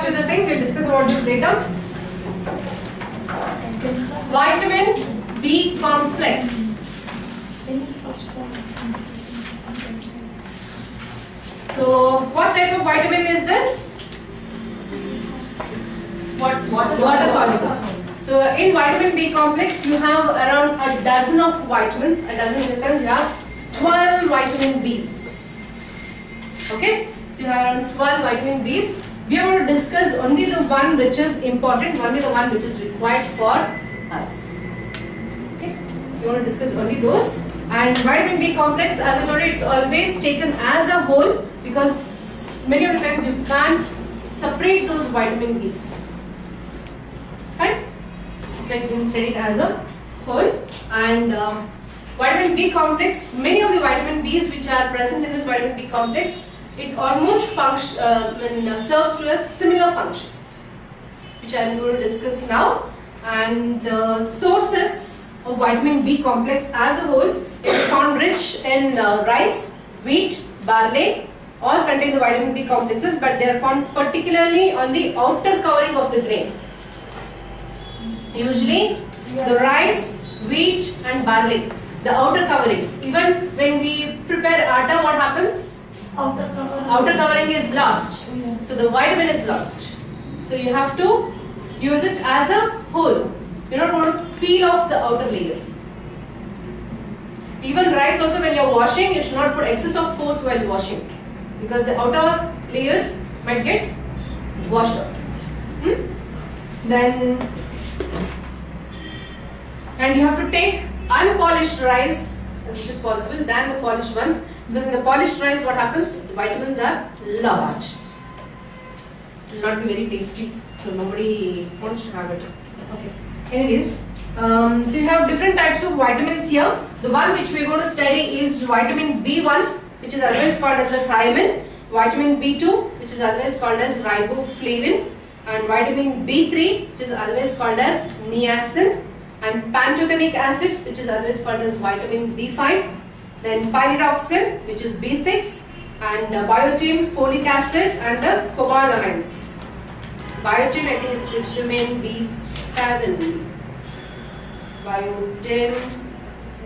to the thing. We'll discuss about this later. Vitamin B complex. So, what type of vitamin is this? Water soluble. So, in vitamin B complex, you have around a dozen of vitamins. A dozen in the sense you have 12 vitamin Bs. Okay? So, you have around 12 vitamin Bs. We are going to discuss only the one which is important, only the one which is required for us. Okay? We want to discuss only those. And vitamin B complex, as I told you, it's always taken as a whole because many of the times you can't separate those vitamin Bs. Fine? It's like being studied as a whole. And vitamin B complex, many of the vitamin Bs which are present in this vitamin B complex, it almost serves to as similar functions, which I am going to discuss now. And the sources of vitamin B complex as a whole, it is found rich in rice, wheat, barley, all contain the vitamin B complexes, but they are found particularly on the outer covering of the grain. Usually, the rice, wheat, and barley, the outer covering. Even when we prepare atta, what happens? Outer covering is lost. So the vitamin is lost. So you have to use it as a whole. You don't want to peel off the outer layer. Even rice also, when you are washing, you should not put excess of force while washing, because the outer layer might get washed out. Then, and you have to take unpolished rice as much as possible than the polished ones, because in the polished rice what happens? The vitamins are lost. It will not be very tasty, so nobody wants to have it. Okay. Anyways, so you have different types of vitamins here. The one which we are going to study is vitamin B1, which is otherwise called as a thiamine, vitamin B2, which is otherwise called as riboflavin, and vitamin B3, which is otherwise called as niacin, and pantothenic acid, which is otherwise called as vitamin B5, then pyridoxine, which is B6, and biotin, folic acid, and the cobalamines. Biotin, I think it's rich in B7. Biotin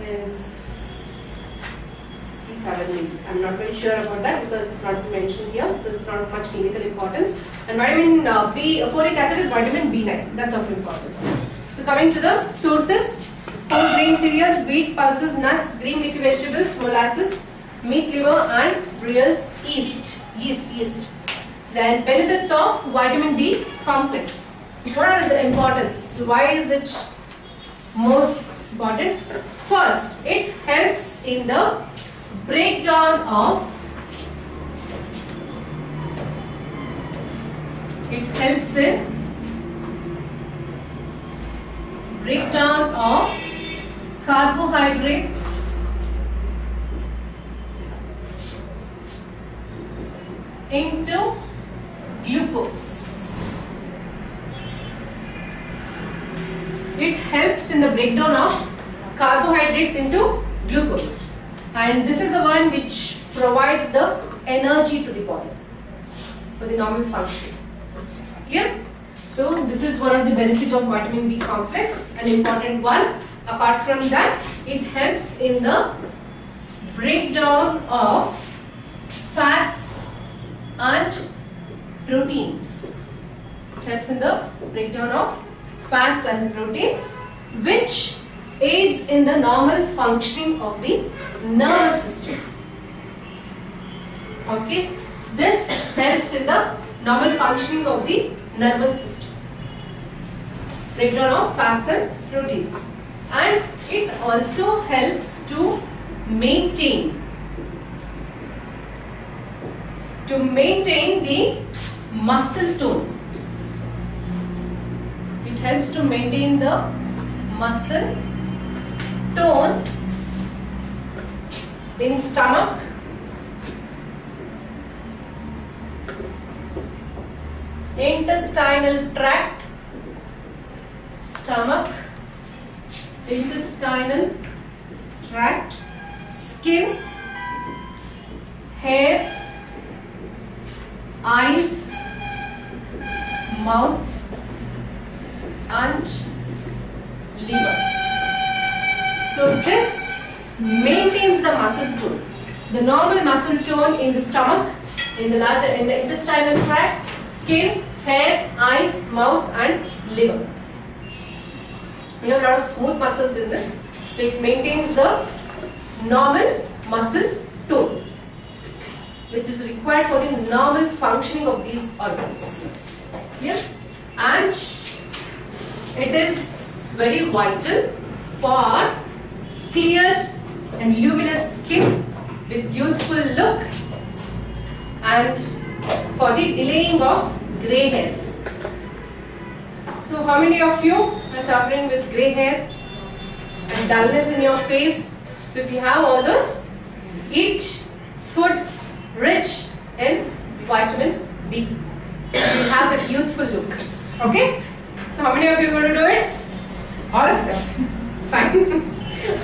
is B7 maybe. I'm not very sure about that because it's not mentioned here, because it's not much clinical importance. And vitamin folic acid is vitamin B9. That's of importance. So coming to the sources, whole grain cereals, wheat, pulses, nuts, green leafy vegetables, molasses, meat liver, and brewers yeast. Then benefits of vitamin B complex. What are its importance? Why is it more important? First, it helps in the breakdown of carbohydrates into glucose. It helps in the breakdown of carbohydrates into glucose, and this is the one which provides the energy to the body for the normal functioning. Clear? So this is one of the benefits of vitamin B complex, an important one. Apart from that, it helps in the breakdown of fats and proteins. It helps in the breakdown of fats and proteins, which aids in the normal functioning of the nervous system. Okay, this helps in the normal functioning of the nervous system. Breakdown of fats and proteins, and it also helps to maintain the muscle tone. It helps to maintain the muscle tone in stomach, intestinal tract, stomach, intestinal tract, skin, hair, eyes, mouth and liver. So this maintains the muscle tone. The normal muscle tone in the stomach, in the intestinal tract, skin, hair, eyes, mouth and liver. We have a lot of smooth muscles in this. So it maintains the normal muscle tone, which is required for the normal functioning of these organs. Yeah? And it is very vital for clear and luminous skin with youthful look and for the delaying of grey hair. So how many of you are suffering with grey hair and dullness in your face? So if you have all those, eat food rich in vitamin D. You have that youthful look. Okay? So how many of you are going to do it? All of them. Fine.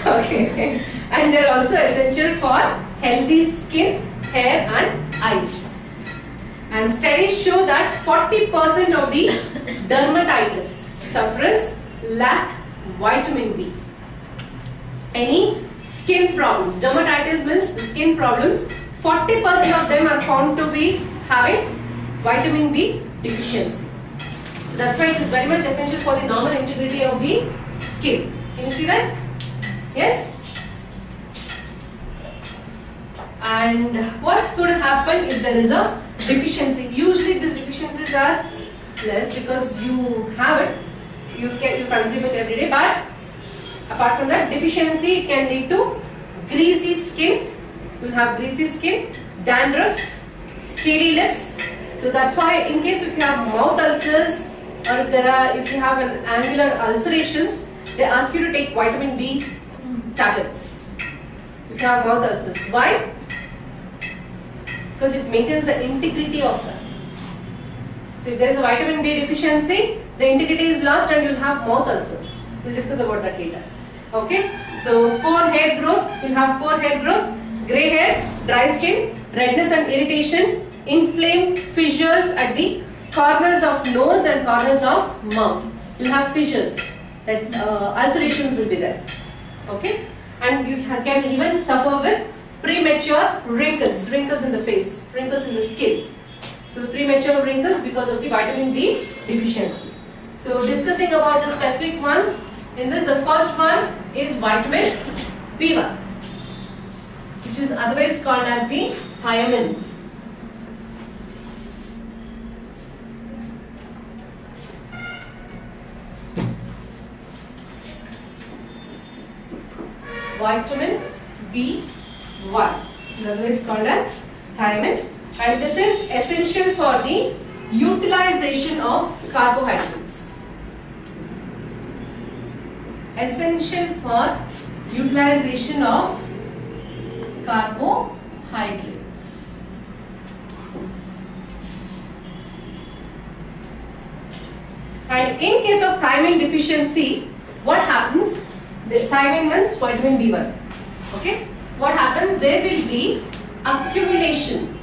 Okay. And they are also essential for healthy skin, hair and eyes. And studies show that 40% of the dermatitis sufferers lack vitamin B. Any skin problems, dermatitis means the skin problems, 40% of them are found to be having vitamin B deficiency. So that's why it is very much essential for the normal integrity of the skin. Can you see that? Yes? And what's going to happen if there is a deficiency? Usually these deficiencies are less because you have it, you consume it every day, but apart from that, deficiency can lead to greasy skin. You will have greasy skin, dandruff, scaly lips. So that's why in case if you have mouth ulcers or if you have an angular ulcerations, they ask you to take vitamin B tablets if you have mouth ulcers. Why? Because it maintains the integrity of that. So if there is a vitamin B deficiency, the integrity is lost and you will have mouth ulcers. We will discuss about that later. Okay? So poor hair growth, you will have poor hair growth, grey hair, dry skin, redness and irritation, inflamed fissures at the corners of nose and corners of mouth. You will have fissures, that ulcerations will be there. Okay? And you can even suffer with premature wrinkles in the face, wrinkles in the skin. So the premature wrinkles because of the vitamin B deficiency. So discussing about the specific ones, in this the first one is vitamin B1, which is otherwise called as the thiamine. Vitamin B1, which is otherwise called as thiamine, and this is essential for the utilization of carbohydrates. Essential for utilization of carbohydrates. And in case of thiamine deficiency, what happens? The thiamine means vitamin B1. Okay? What happens? There will be accumulation.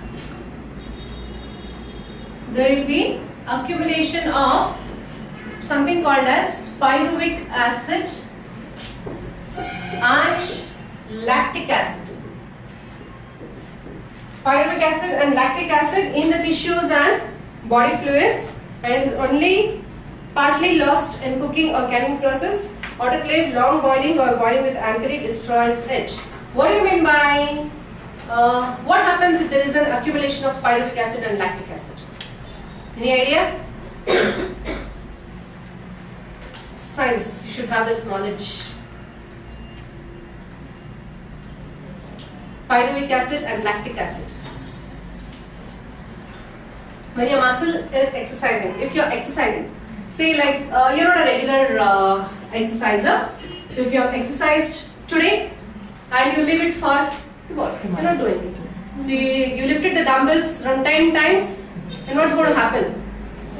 There will be accumulation of something called as pyruvic acid and lactic acid. Pyruvic acid and lactic acid in the tissues and body fluids, and it is only partly lost in cooking or canning process. Autoclave, long boiling or boiling with alkali destroys it. What do you mean by what happens if there is an accumulation of pyruvic acid and lactic acid? Any idea? Science, you should have this knowledge. Pyruvic acid and lactic acid. When your muscle is exercising, if you're exercising, say like you're not a regular exerciser, so if you have exercised today and you leave it for tomorrow, you're not doing it. So you lifted the dumbbells around 10 times, then what's going to happen?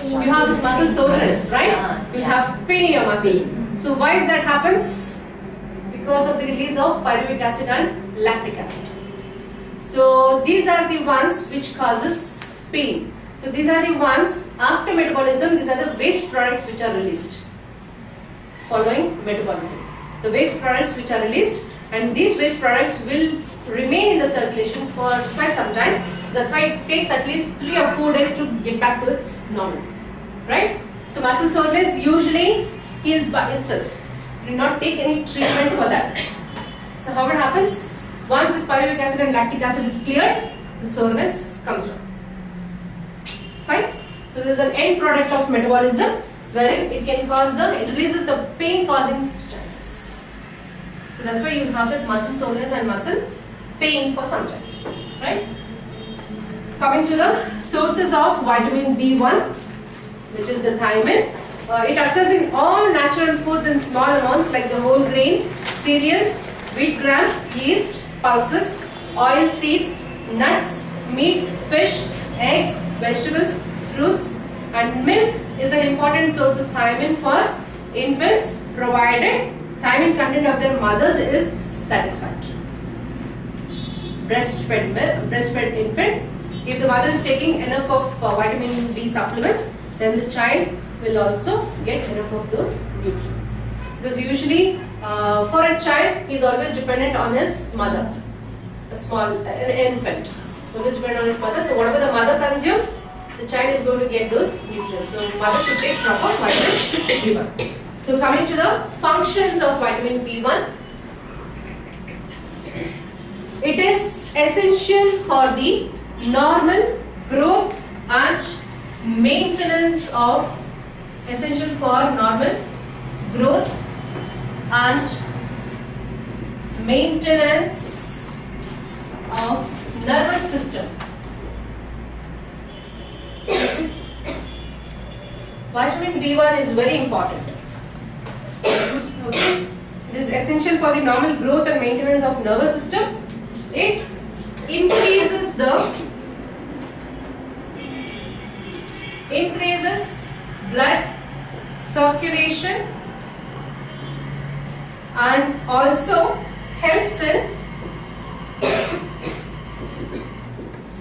You have this muscle soreness, right? You'll have pain in your muscle. So why that happens? Because of the release of pyruvic acid and lactic acid. So these are the ones which causes pain. So these are the ones after metabolism. These are the waste products which are released following metabolism. The waste products which are released, and these waste products will remain in the circulation for quite some time. So that's why it takes at least 3 or 4 days to get back to its normal, right? So muscle soreness usually heals by itself. You do not take any treatment for that. So how it happens? Once this pyruvic acid and lactic acid is cleared, the soreness comes down. Fine. So this is an end product of metabolism, wherein it releases the pain-causing substances. So that's why you have that muscle soreness and muscle pain for some time, right? Coming to the sources of vitamin B1, which is the thiamine. It occurs in all natural foods in small amounts like the whole grain, cereals, wheat gram, yeast, pulses, oil seeds, nuts, meat, fish, eggs, vegetables, fruits, and milk is an important source of thiamine for infants, provided thiamine content of their mothers is satisfactory. Breastfed infant, if the mother is taking enough of vitamin B supplements, then the child will also get enough of those nutrients. Because usually for a child, he is always dependent on his mother. An infant, always dependent on his mother. So whatever the mother consumes, the child is going to get those nutrients. So mother should take proper vitamin B1. So coming to the functions of vitamin B1, it is essential for the normal growth and maintenance of nervous system. Vitamin B1 is very important. Okay. It is essential for the normal growth and maintenance of nervous system. It increases blood circulation and also helps in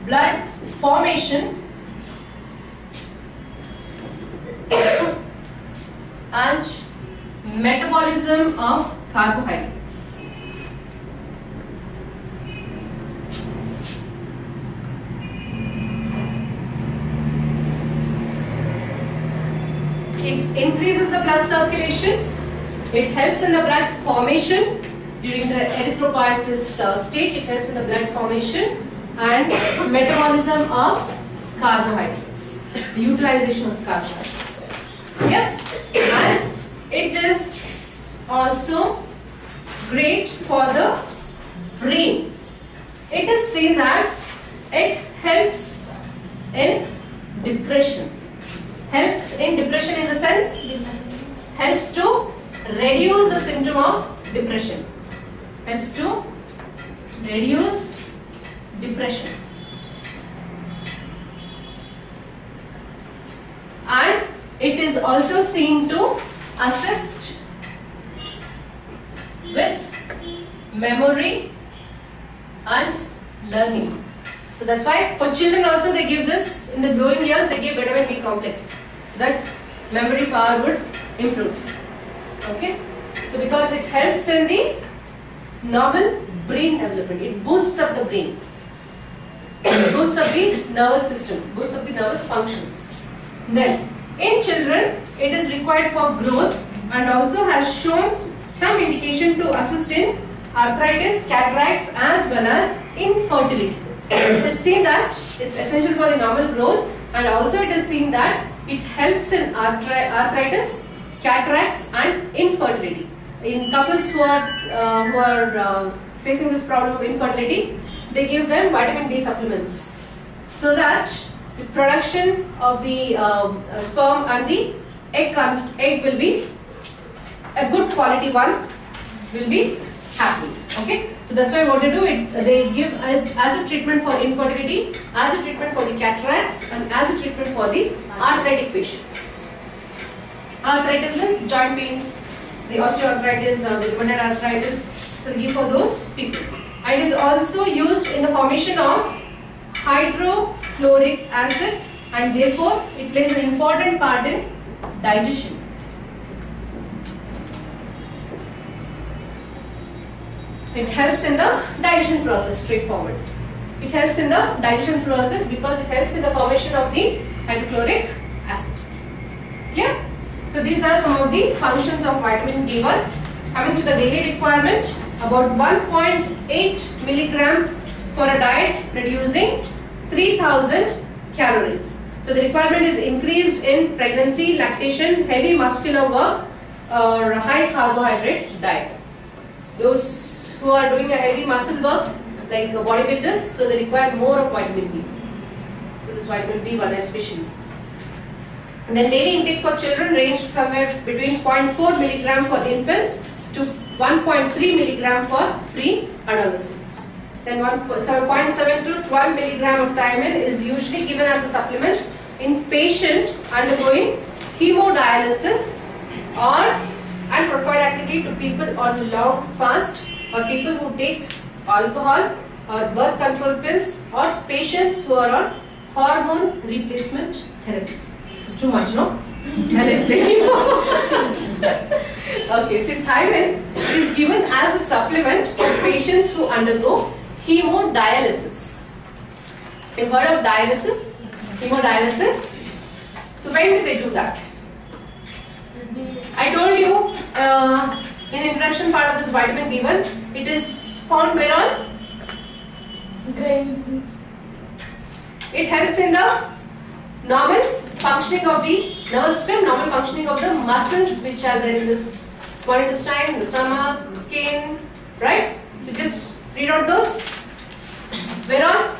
blood formation and metabolism of carbohydrates. It increases the blood circulation. It helps in the blood formation during the erythropoiesis stage. It helps in the blood formation and metabolism of carbohydrates, the utilization of carbohydrates. Yeah, and it is also great for the brain. It is seen that it helps in depression. Helps in depression in the sense, helps to reduce the symptom of depression. Helps to reduce depression. And it is also seen to assist with memory and learning. So that's why for children also they give this, in the growing years they give vitamin B complex, so that memory power would improve. Okay, so because it helps in the normal brain development, it boosts up the brain, it boosts up the nervous system, boosts up the nervous functions. Then in children it is required for growth and also has shown some indication to assist in arthritis, cataracts as well as infertility. It is seen that it's essential for the normal growth, and also it is seen that it helps in arthritis, cataracts and infertility. In couples who are facing this problem of infertility, they give them vitamin D supplements so that the production of the sperm and the egg will be a good quality one, will be happening. Okay, so that's why what they do, they give it as a treatment for infertility, as a treatment for the cataracts and as a treatment for the arthritic patients. Arthritis means joint pains, the osteoarthritis or the rheumatoid arthritis, so they give for those people. And it is also used in the formation of hydrochloric acid and therefore it plays an important part in digestion. It helps in the digestion process, straightforward. It helps in the digestion process because it helps in the formation of the hydrochloric acid. Yeah? So these are some of the functions of vitamin B1. Coming to the daily requirement, about 1.8 milligram for a diet producing 3000 calories. So the requirement is increased in pregnancy, lactation, heavy muscular work or high carbohydrate diet. Those who are doing a heavy muscle work like bodybuilders, so they require more of vitamin B. So this vitamin B1 especially. And then daily intake for children range from between 0.4 milligram for infants to 1.3 milligram for pre-adolescents. Then 0.7 to 12 milligram of thiamine is usually given as a supplement in patient undergoing hemodialysis or and prophylactically to people on long fast or people who take alcohol or birth control pills or patients who are on hormone replacement therapy. It's too much, no? I'll explain you. Okay, so thiamine is given as a supplement for patients who undergo hemodialysis. You've heard of dialysis? Hemodialysis? So when do they do that? I told you in the introduction part of this vitamin B1, it is found where on? Grain. It helps in the normal functioning of the nervous system, normal functioning of the muscles which are there in this small intestine, the stomach, the skin, right? So just read out those. Where on?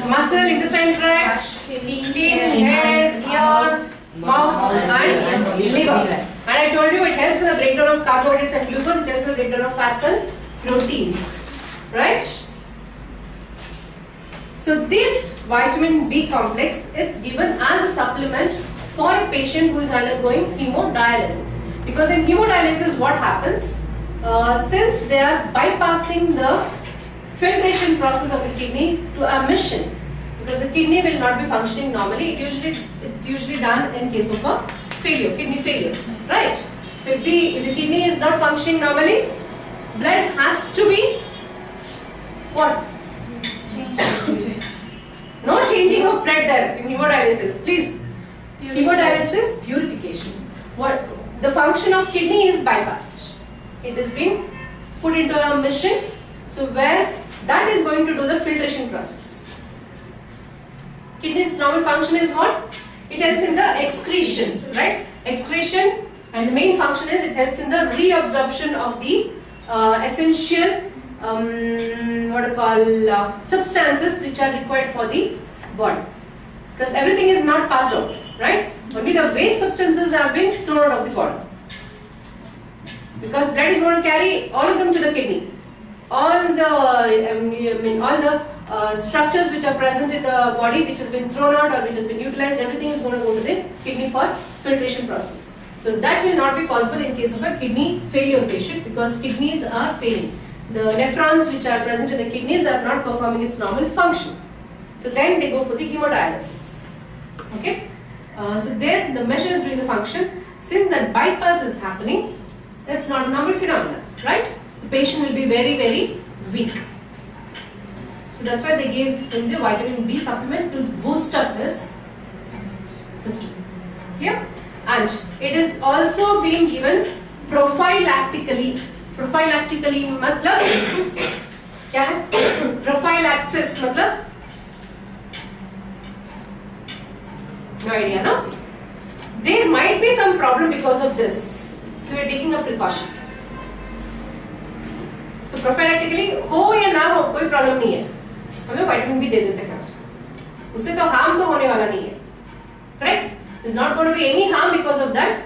Muscle, intestine tract, skin, hair, ear, mouth and liver. And I told you it helps in the breakdown of carbohydrates and glucose, it helps in the breakdown of fats and proteins, right? So this vitamin B complex, it's given as a supplement for a patient who is undergoing hemodialysis. Because in hemodialysis what happens, since they are bypassing the filtration process of the kidney to emission, because the kidney will not be functioning normally, it's usually done in case of a failure, kidney failure, right? So if the kidney is not functioning normally, blood has to be what? No changing of blood there in hemodialysis, please. Hemodialysis, purification. What the function of kidney is bypassed. It has been put into a machine, so where that is going to do the filtration process. Kidney's normal function is what? It helps in the excretion, right? Excretion, and the main function is it helps in the reabsorption of the essential substances which are required for the body. Because everything is not passed out, right? Only the waste substances have been thrown out of the body. Because blood is going to carry all of them to the kidney. All the structures which are present in the body which has been thrown out or which has been utilized, everything is going to go to the kidney for filtration process. So that will not be possible in case of a kidney failure patient because kidneys are failing. The nephrons which are present in the kidneys are not performing its normal function. So then they go for the hemodialysis. Okay? So there the measure is doing the function. Since that bypass is happening, that's not a normal phenomenon, right? The patient will be very, very weak. So that's why they gave him the vitamin B supplement to boost up his system. Clear? And it is also being given prophylactically. Prophylactically मतलब क्या है? Prophylaxis मतलब no idea, no? There might be some problem because of this. So we are taking a precaution. So prophylactically हो या ना हो कोई problem नहीं है. हम लोग विटामिन बी दे देते हैं उसको. उससे तो हार्म तो होने वाला नहीं है. Correct? There's not going to be any harm because of that.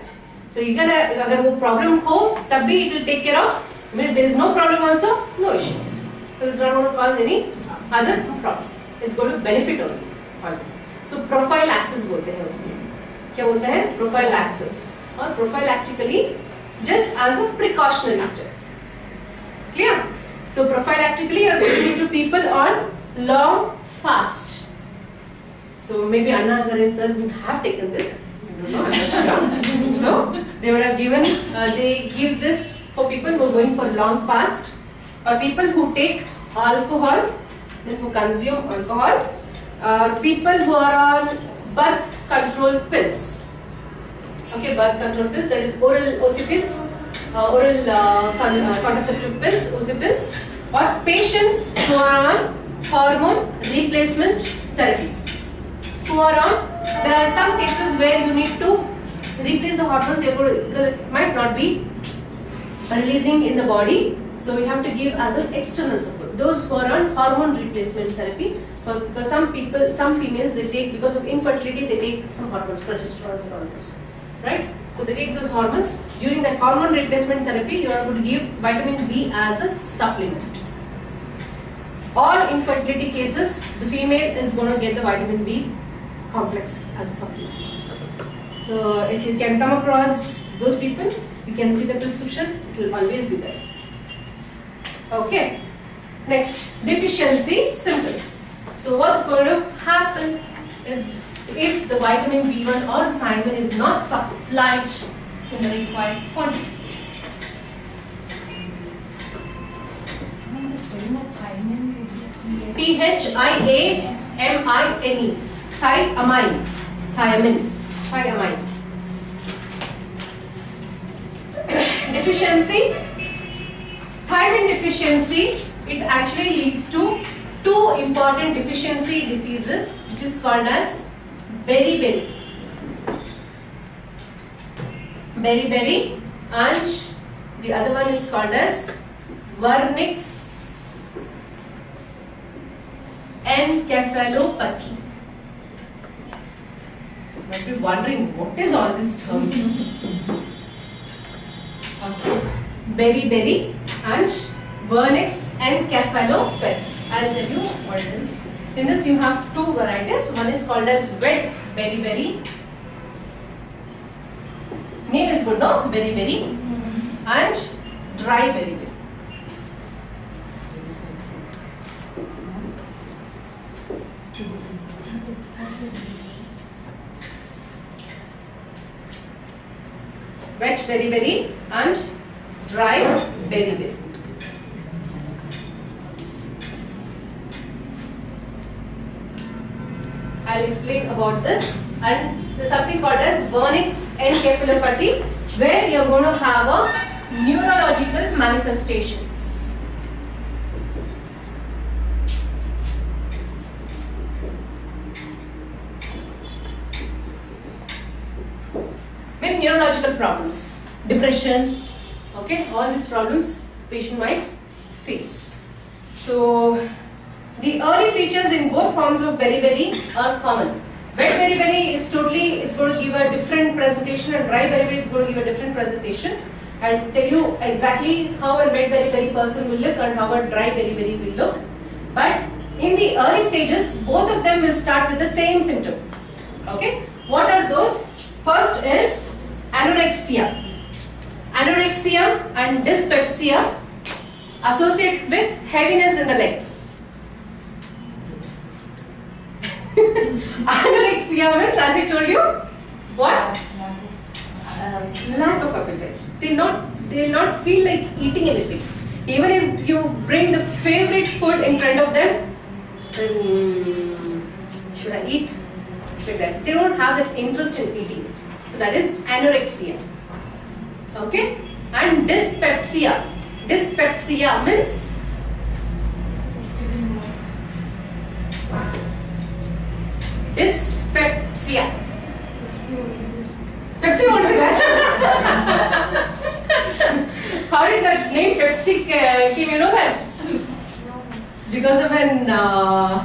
So you can अगर वो problem हो तब भी it will take care of. I mean if there is no problem also, no issues. So it's not going to cause any other problems. It's going to benefit only. All this. So prophylaxis बोलते हैं उसको. क्या बोलते हैं? Prophylaxis. और prophylactically just as a precautionary step. Clear? So prophylactically you are giving it to people on long fast. So maybe Anna Hazare sir would have taken this. I don't know, I'm not sure. So they would have given, they give this for people who are going for long fast, or people who take alcohol, then who consume alcohol, people who are on birth control pills. Okay, birth control pills, that is oral OC pills, oral contraceptive pills, OC pills, or patients who are on hormone replacement therapy. Who are on, there are some cases where you need to replace the hormones because it might not be releasing in the body, so you have to give as an external support. Those who are on hormone replacement therapy, because some people, some females, they take, because of infertility, they take some hormones, progesterone and all this, right? So they take those hormones. During that hormone replacement therapy, you are going to give vitamin B as a supplement. All infertility cases, the female is going to get the vitamin B complex as a supplement. So if you can come across those people, you can see the prescription, it will always be there. Okay. Next, deficiency symptoms. So what's going to happen is, if the vitamin B1 or thiamine is not supplied in the required quantity. THIAMINE, thiamine. Deficiency, thiamine deficiency, it actually leads to two important deficiency diseases, which is called as beriberi, and the other one is called as Wernicke's encephalopathy. You must be wondering, what is all these terms? Okay. Beriberi and Wernicke's encephalopathy. I'll tell you what it is. In this you have two varieties. One is called as wet beriberi. Name is good, no? Beriberi. And dry beriberi. Wet beriberi and dry beriberi. I'll explain about this. And there's something called as Wernicke's encephalopathy, where you're going to have a neurological manifestations. With neurological problems, depression, okay, all these problems patient might face. So the early features in both forms of beriberi are common. Wet beriberi is totally, it's going to give a different presentation, and dry beriberi is going to give a different presentation. I'll tell you exactly how a wet beriberi person will look and how a dry beriberi will look. But in the early stages, both of them will start with the same symptom. Okay, what are those? First is anorexia. Anorexia and dyspepsia associated with heaviness in the legs. Anorexia means, as I told you, what? Lack of appetite. They will not feel like eating anything. Even if you bring the favorite food in front of them, so, should I eat? It's like that. They don't have that interest in eating. So that is anorexia. Okay? And dyspepsia. Dyspepsia means dyspepsia. Pepsi won't be there. How did that name Pepsi came? You know that? It's because of an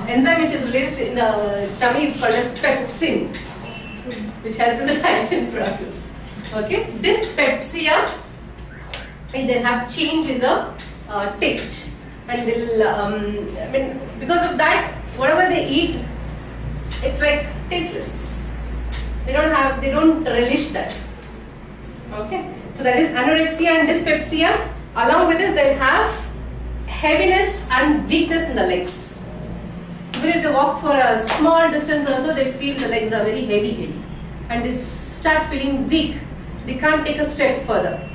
enzyme which is released in the tummy. It's called as pepsin, which helps in the digestion process. Okay, dyspepsia, and they'll have change in the taste, and they'll because of that, whatever they eat, it's like tasteless. They don't relish that. Okay, so that is anorexia and dyspepsia. Along with this, they'll have heaviness and weakness in the legs. even if they walk for a small distance also, they feel the legs are very heavy and they start feeling weak. They can't take a step further.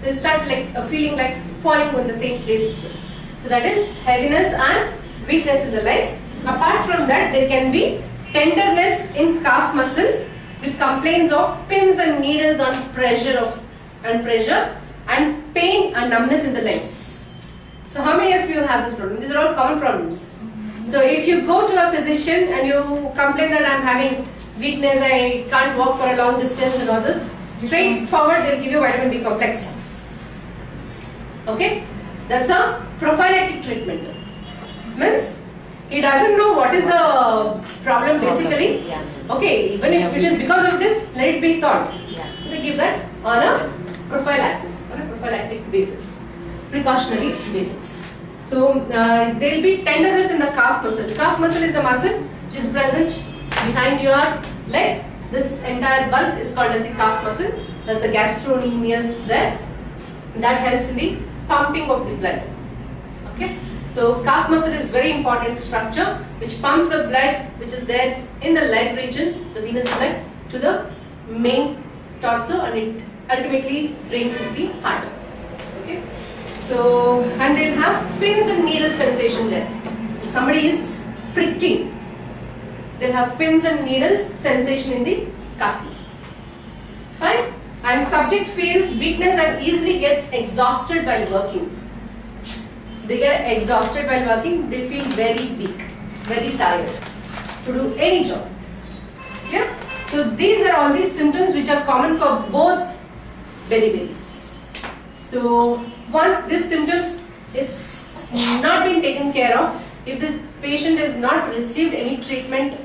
They start feeling like falling in the same place itself. So that is heaviness and weakness in the legs. Apart from that, there can be tenderness in calf muscle with complaints of pins and needles on pressure and pain and numbness in the legs. So how many of you have this problem? These are all common problems. So if you go to a physician and you complain that I am having weakness, I can't walk for a long distance and all this, straightforward they'll give you vitamin B complex. Okay? That's a prophylactic treatment. Means he doesn't know what is the problem basically. Yeah. Okay, even if it is because of this, let it be solved. Yeah. So they give that on a prophylaxis, on a prophylactic basis, precautionary basis. So there will be tenderness in the calf muscle. The calf muscle is the muscle which is present behind your leg. This entire bulk is called as the calf muscle. That's the gastrocnemius there. That helps in the pumping of the blood. Okay. So calf muscle is very important structure which pumps the blood which is there in the leg region, the venous blood, to the main torso, and it ultimately drains into the heart. Okay. So, and they'll have pins and needle sensation there. If somebody is pricking, they'll have pins and needles sensation in the calf muscle. Fine. And subject feels weakness and easily gets exhausted while working. They get exhausted while working, they feel very weak, very tired to do any job. Clear? So these are all these symptoms which are common for both beriberi. So once these symptoms, it's not been taken care of, if the patient has not received any treatment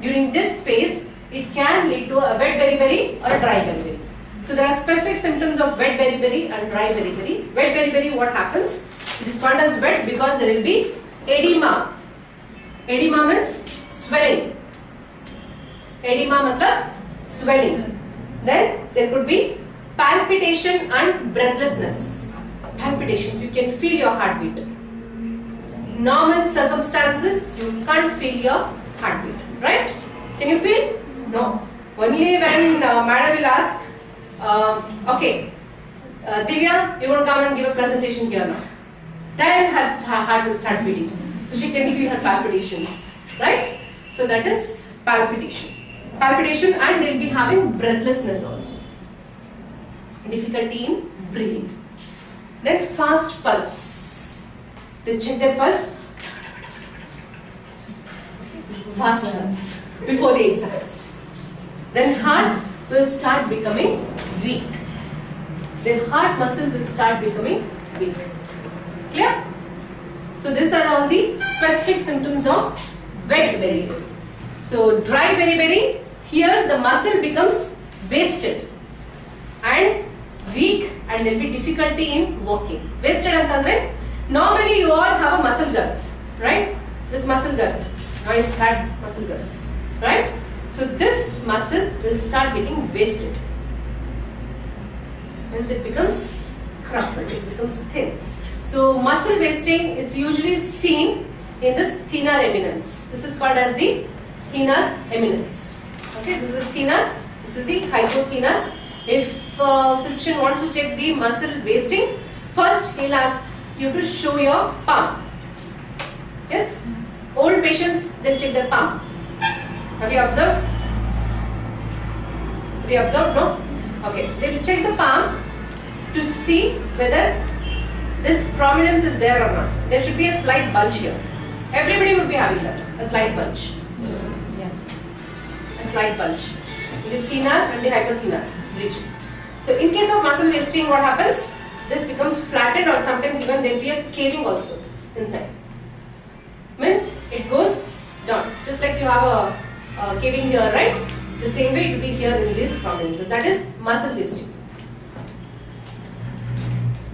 during this phase, it can lead to a wet beriberi or a dry beriberi. So there are specific symptoms of wet beriberi and dry beriberi. Wet beriberi, what happens? It is called as wet because there will be edema. Edema means swelling. Edema matlab swelling. Then there could be palpitation and breathlessness. Palpitations, you can feel your heartbeat. Normal circumstances, you can't feel your heartbeat. Right? Can you feel? No. Only when madam will ask, okay, Divya, you want to come and give a presentation here now. Then her heart will start beating. So she can feel her palpitations. Right? So that is palpitation. Palpitation, and they will be having breathlessness also. Difficulty in breathing. Then fast pulse. They check their pulse. Fast pulse before the exams. Then heart will start becoming weak. Then heart muscle will start becoming weak. Clear? So these are all the specific symptoms of wet beriberi. So dry beriberi, here the muscle becomes wasted and weak, and there will be difficulty in walking. Wasted antandre, normally you all have a muscle girth, right? This muscle girth, nice fat muscle girth, right? So this muscle will start getting wasted. Means it becomes crumpled, it becomes thin. So muscle wasting, it's usually seen in this thenar eminence. This is called as the thenar eminence. Okay, this is thenar, this is the hypothenar. If physician wants to check the muscle wasting, first he'll ask you to show your palm. Yes? Old patients, they'll check their palm. Have you observed? Have you observed? No? Okay. They'll check the palm to see whether this prominence is there or not. There should be a slight bulge here. Everybody would be having that. A slight bulge. Yes. A slight bulge. In the thenar and the hypothenar region. So in case of muscle wasting, what happens? This becomes flattened, or sometimes even there will be a caving also inside. When it goes down, just like you have a caving here, right? The same way it will be here in these prominences. That is muscle wasting.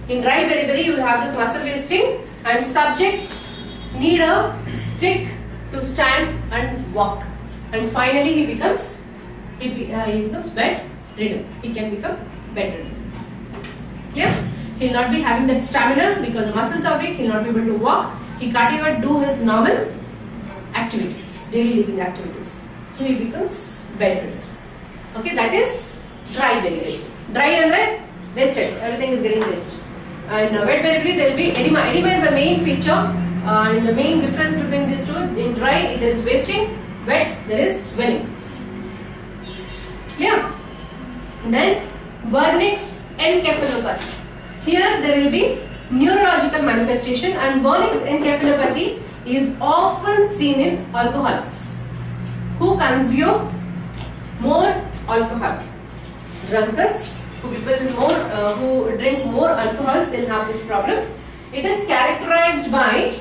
In dry beriberi, you will have this muscle wasting, and subjects need a stick to stand and walk. And finally, he becomes bedridden. He can become bedridden. Clear? He will not be having that stamina because the muscles are weak. He will not be able to walk. He can't even do his normal activities, daily living activities. So he becomes bedridden. Okay, that is dry bedridden. Dry and wasted, everything is getting wasted. And wet bedridden, there will be edema. Edema is the main feature, and the main difference between these two: in dry there is wasting, wet there is swelling. Clear? Then Wernicke's encephalopathy. Here there will be neurological manifestation, and Wernicke's encephalopathy is often seen in alcoholics who consume more alcohol. Drunkards, who drink more alcohols, they'll have this problem. It is characterized by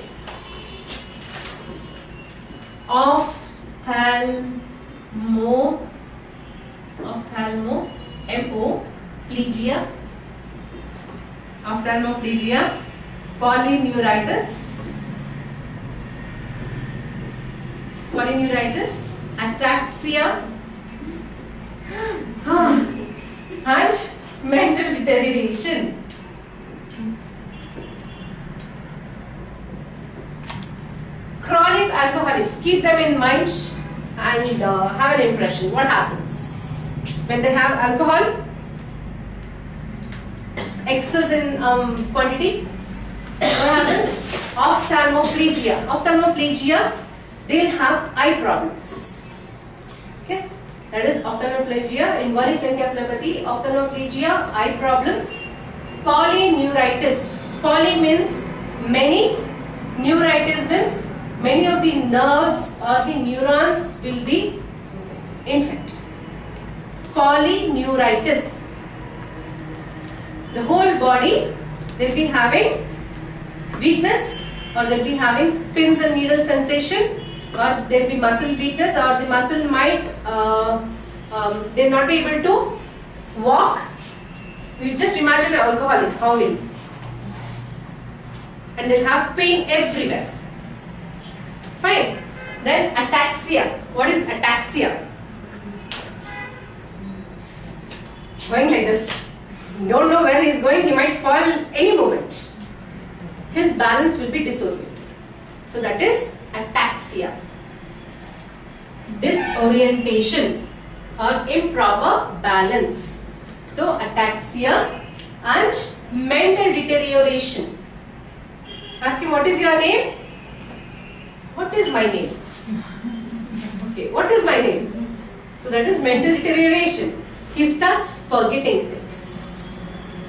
ophthalmoplegia, polyneuritis, ataxia, and mental deterioration. Chronic alcoholics, keep them in mind and have an impression. What happens when they have alcohol? Excess in quantity. What happens? Ophthalmoplegia, they'll have eye problems. Okay, that is ophthalmoplegia. In Wernicke's encephalopathy, ophthalmoplegia, eye problems. Polyneuritis. Poly means many. Neuritis means many of the nerves or the neurons will be infected. Polyneuritis. The whole body, they'll be having weakness, or they'll be having pins and needle sensation, or there'll be muscle weakness, or the muscle might they'll not be able to walk. You just imagine an alcoholic, how will, and they'll have pain everywhere. Fine. Then ataxia. What is ataxia? Going like this. Don't know where he is going, he might fall any moment. His balance will be disoriented. So that is ataxia. Disorientation or improper balance. So ataxia and mental deterioration. Ask him, what is your name? What is my name? Okay, what is my name? So that is mental deterioration. He starts forgetting things.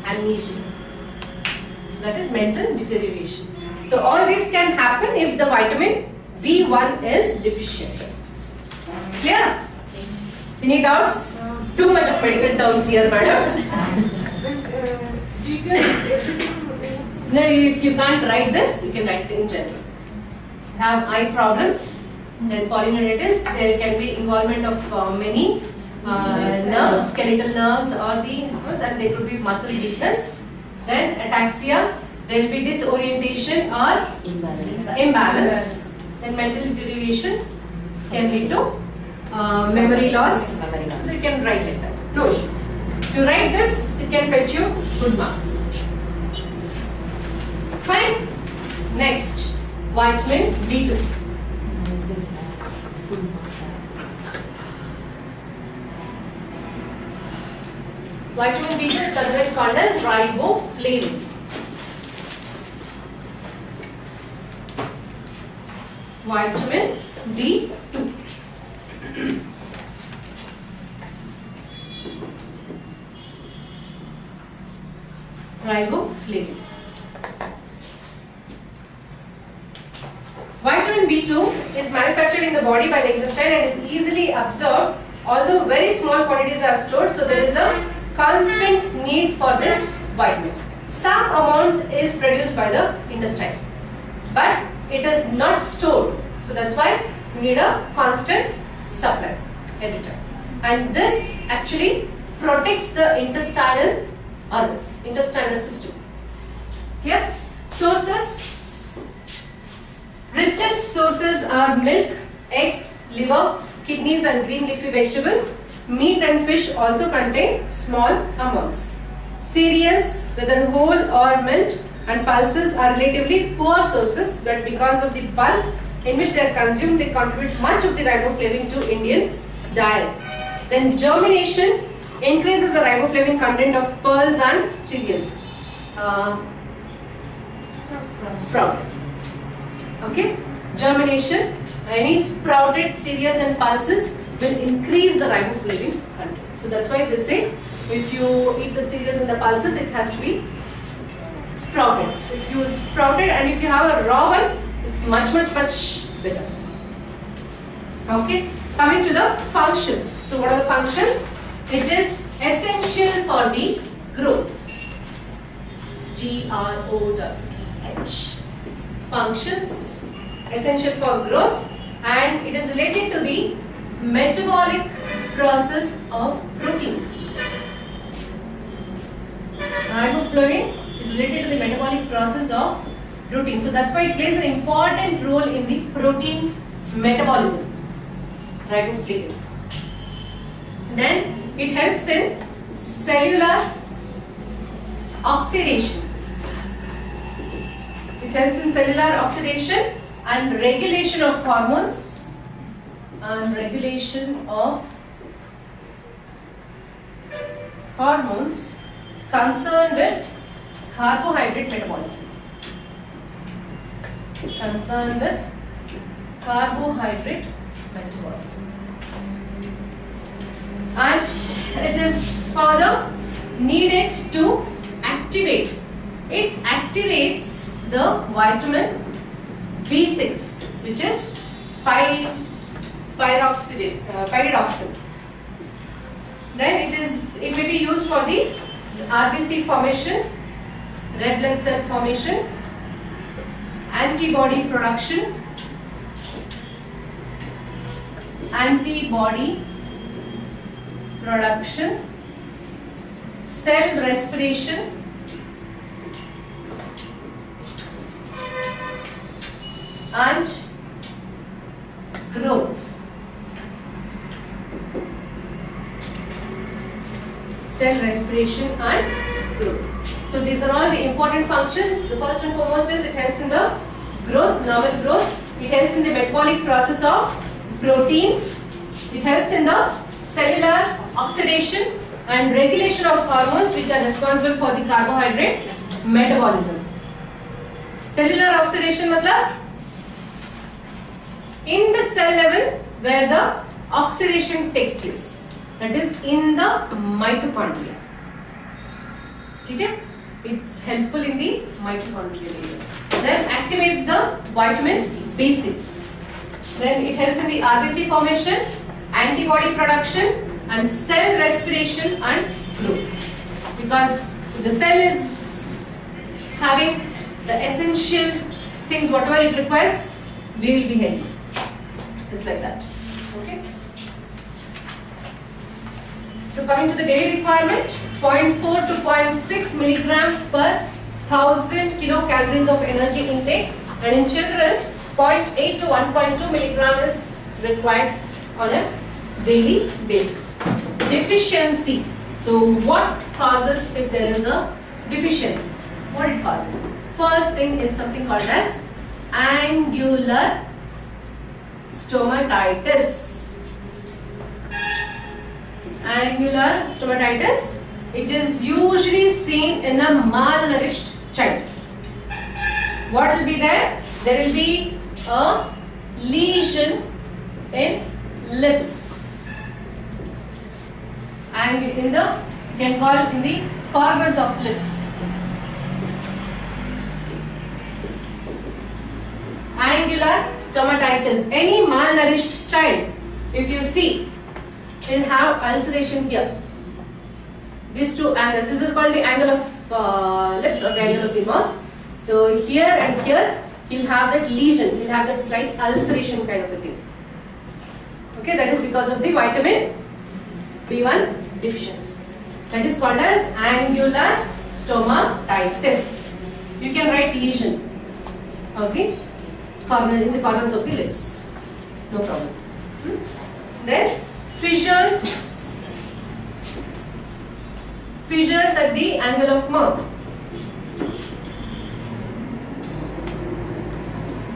Amnesia. So that is mental deterioration. So all this can happen if the vitamin B1 is deficient. Clear? Any doubts? Too much of medical terms here, madam. No, if you can't write this, you can write it in general. Have eye problems, then polyneuritis, there can be involvement of many nerves, skeletal nerves or the nerves, and there could be muscle weakness. Then ataxia, there will be disorientation or imbalance. Then mental deterioration can lead to memory loss. So you can write like that, no issues. If you write this, it can fetch you good marks. Fine. Next, vitamin B2. Vitamin B2 is otherwise called as riboflavin. Vitamin B2. Riboflavin. Vitamin B2 is manufactured in the body by the intestine and is easily absorbed, although very small quantities are stored, so there is a constant need for this vitamin. Some amount is produced by the intestine, but it is not stored, so that's why you need a constant supply every time. And this actually protects the intestinal organs, intestinal system. Clear? Sources. Richest sources are milk, eggs, liver, kidneys and green leafy vegetables. Meat and fish also contain small amounts. Cereals, whether whole or milled, and pulses are relatively poor sources, but because of the bulk, in which they are consumed, they contribute much of the riboflavin to Indian diets. Then germination increases the riboflavin content of pearls and cereals. Sprout. Okay, germination. Any sprouted cereals and pulses will increase the riboflavin content. So that's why they say if you eat the cereals and the pulses, it has to be sprouted. If you sprouted and if you have a raw one, it's much better. Okay, coming to the functions. So what are the functions? It is essential for the growth. GROWTH. Functions, essential for growth, and it is related to the metabolic process of protein. Riboflavin is related to the metabolic process of protein. So that's why it plays an important role in the protein metabolism. Riboflavin. Then it helps in cellular oxidation. It helps in cellular oxidation and regulation of hormones and regulation of hormones concerned with carbohydrate metabolism. Concerned with carbohydrate metabolism. And it is further needed to activate. It activates the vitamin B6, which is pyridoxine. Then it may be used for the RBC formation, red blood cell formation, antibody production, cell respiration, and growth. Cell respiration and growth. So these are all the important functions. The first and foremost is it helps in the growth, normal growth. It helps in the metabolic process of proteins. It helps in the cellular oxidation and regulation of hormones which are responsible for the carbohydrate metabolism. Cellular oxidation matlab in the cell level where the oxidation takes place, that is in the mitochondria. Okay? It's helpful in the mitochondrial area. Then activates the vitamin B6. Then it helps in the RBC formation, antibody production, and cell respiration and growth. Because the cell is having the essential things, whatever it requires, we will be healthy. It's like that. Okay. So coming to the daily requirement, 0.4 to 0.6 milligram per 1000 kilocalories of energy intake, and in children 0.8 to 1.2 milligram is required on a daily basis. Deficiency. So what causes if there is a deficiency? What it causes? First thing is something called as angular stomatitis. Angular stomatitis. It is usually seen in a malnourished child. What will be there? There will be a lesion in lips, and in the you can call in the corners of lips. Angular stomatitis. Any malnourished child, if you see, will have ulceration here. These two angles. This is called the angle of lips or the angle of the mouth. So here and here, he'll have that lesion. He'll have that slight ulceration kind of a thing. Okay, that is because of the vitamin B1 deficiency. That is called as angular stomatitis. You can write lesion of the corner in the corners of the lips. No problem. Then fissures. Fissures at the angle of mouth.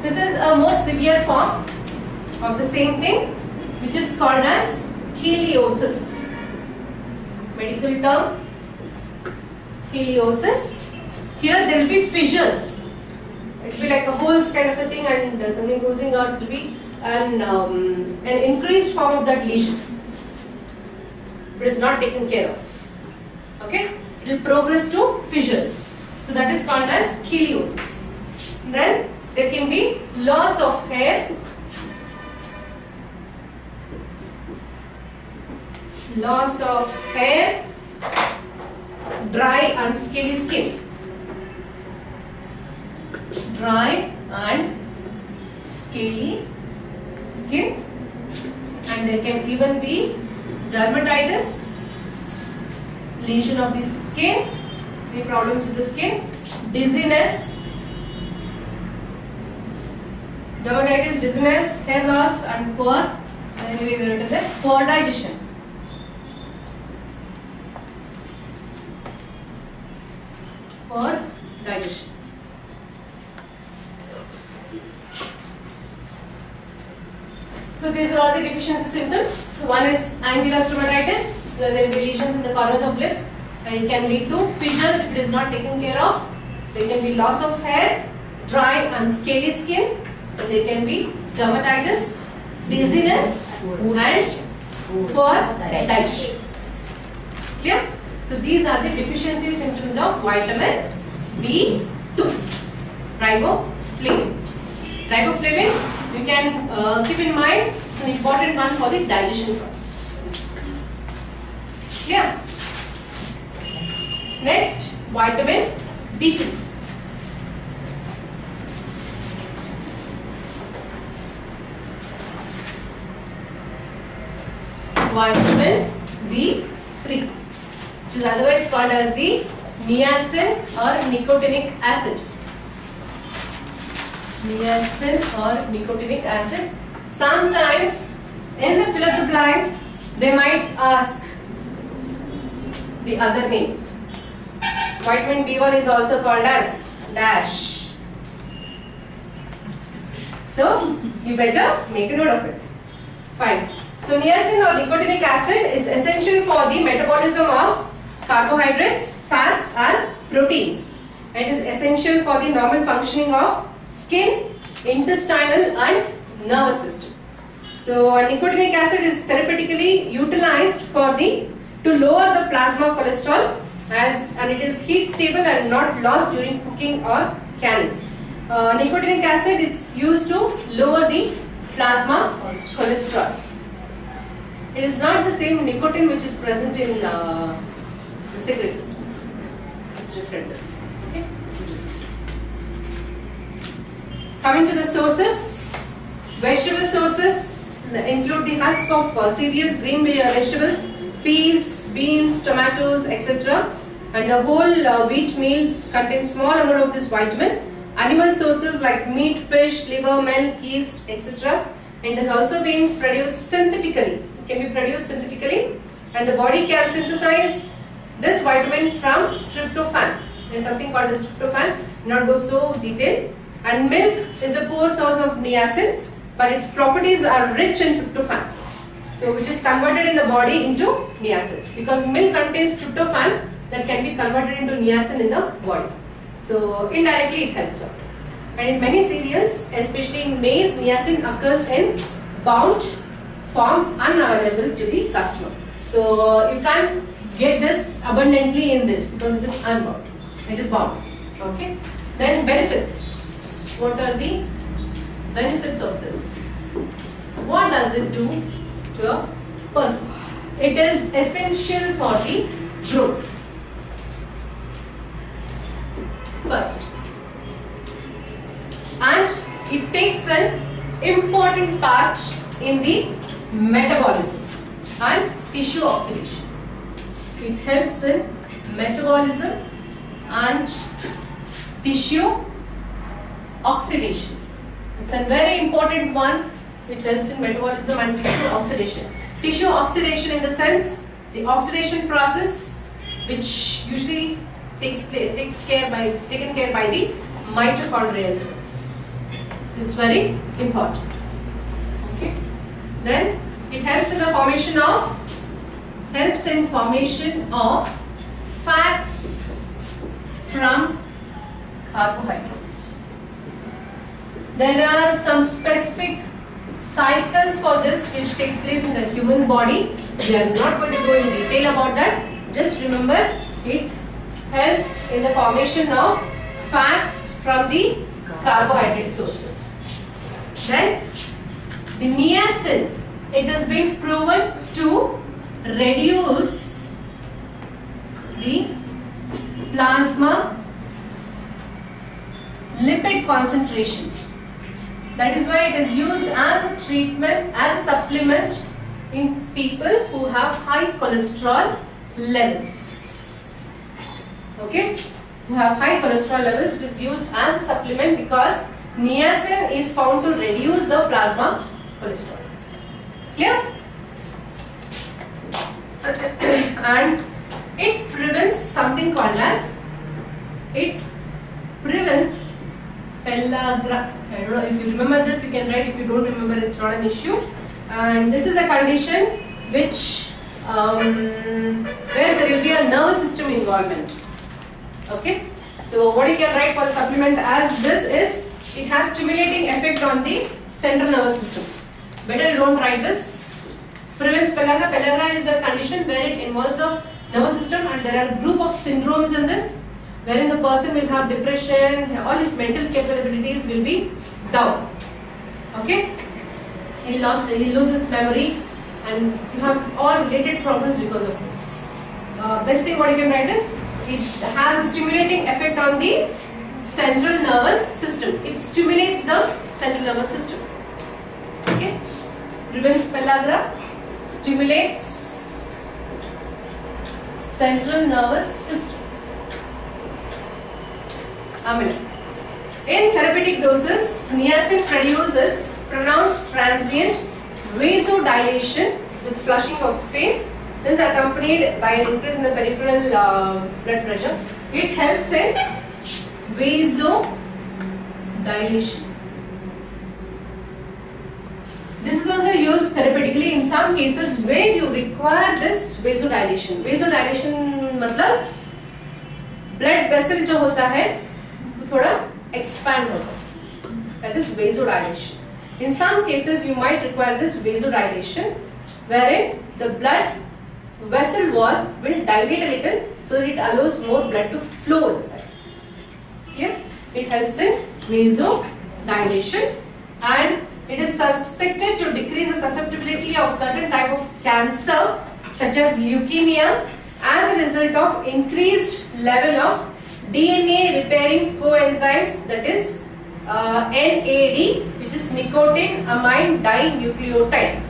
This is a more severe form of the same thing, which is called as ichthyosis. Medical term, ichthyosis. Here there will be fissures. It will be like a holes kind of a thing, and something oozing out. It will be an increased form of that lesion. But it's not taken care of. Okay? It will progress to fissures. So that is called as ichthyosis. Then there can be loss of hair, dry and scaly skin, and there can even be dermatitis, lesion of the skin, any problems with the skin, dizziness, dermatitis, dizziness, hair loss, and poor digestion. Poor digestion. So these are all the deficiency symptoms. One is angular stomatitis, where there will be lesions in the corners of lips, and it can lead to fissures if it is not taken care of. There can be loss of hair, dry and scaly skin, and there can be dermatitis, dizziness, and poor digestion. Clear? So these are the deficiency symptoms of vitamin B2. Riboflavin. Riboflavin, you can keep in mind, it's an important one for the digestion process. Clear? Next, vitamin B3. Vitamin B3, which is otherwise called as the niacin or nicotinic acid. Niacin or nicotinic acid. Sometimes in the fill up the blanks they might ask the other name. Vitamin B1 is also called as dash. So you better make a note of it. Fine. So niacin or nicotinic acid is essential for the metabolism of carbohydrates, fats and proteins. It is essential for the normal functioning of skin, intestinal and nervous system. So nicotinic acid is therapeutically utilized to lower the plasma cholesterol and it is heat stable and not lost during cooking or canning. Nicotinic acid is used to lower the plasma cholesterol. It is not the same nicotine which is present in the cigarettes. It's different. Okay? Coming to the sources, vegetable sources include the husk of cereals, green vegetables, peas, beans, tomatoes, etc. And the whole wheat meal contains small amount of this vitamin. Animal sources like meat, fish, liver, milk, yeast, etc. It has also been produced synthetically. It can be produced synthetically, and the body can synthesize this vitamin from tryptophan. There is something called as tryptophan. Not go so detailed. And milk is a poor source of niacin, but its properties are rich in tryptophan. So which is converted in the body into niacin, because milk contains tryptophan that can be converted into niacin in the body. So indirectly it helps out. And in many cereals, especially in maize, niacin occurs in bound form, unavailable to the customer. So you can't get this abundantly in this because it is unbound. It is bound. Okay. Then benefits. What are the benefits of this? What does it do to a person? It is essential for the growth. First, and it takes an important part in the metabolism and tissue oxidation. It helps in metabolism and tissue oxidation. It's a very important one which helps in metabolism and tissue oxidation. Tissue oxidation in the sense, the oxidation process which usually is taken care by the mitochondrial cells. So So it's very important. Okay. Then it helps in the formation of fats from carbohydrates. There are some specific cycles for this which takes place in the human body. We are not going to go in detail about that. Just remember, it helps in the formation of fats from the carbohydrate sources. Then the niacin, it has been proven to reduce the plasma lipid concentration. That is why it is used as a treatment, as a supplement in people who have high cholesterol levels. Okay? Who have high cholesterol levels, it is used as a supplement because niacin is found to reduce the plasma cholesterol. Clear? And it prevents something called as, it prevents pellagra. I don't know if you remember this, you can write. If you don't remember, it's not an issue. And this is a condition which where there will be a nervous system involvement. Okay. So what you can write for the supplement as this is, it has stimulating effect on the central nervous system. Better you don't write this. Prevents pellagra. Pellagra is a condition where it involves a nervous system, and there are a group of syndromes in this, wherein the person will have depression, all his mental capabilities will be down. Okay? He loses memory, and you have all related problems because of this. Best thing what you can write is, it has a stimulating effect on the central nervous system. It stimulates the central nervous system. Okay? Prevents pellagra, stimulates central nervous system. In therapeutic doses, niacin produces pronounced transient vasodilation with flushing of face. This is accompanied by an increase in the peripheral blood pressure. It helps in vasodilation. This is also used therapeutically in some cases where you require this vasodilation. Vasodilation मतलब blood vessel जो होता है वो थोड़ा expand होता है. That is vasodilation. In some cases you might require this vasodilation wherein the blood vessel wall will dilate a little so that it allows more blood to flow inside. Clear? It helps in vasodilation, and it is suspected to decrease the susceptibility of certain type of cancer such as leukemia as a result of increased level of DNA repairing coenzymes, that is NAD, which is nicotine amine dinucleotide.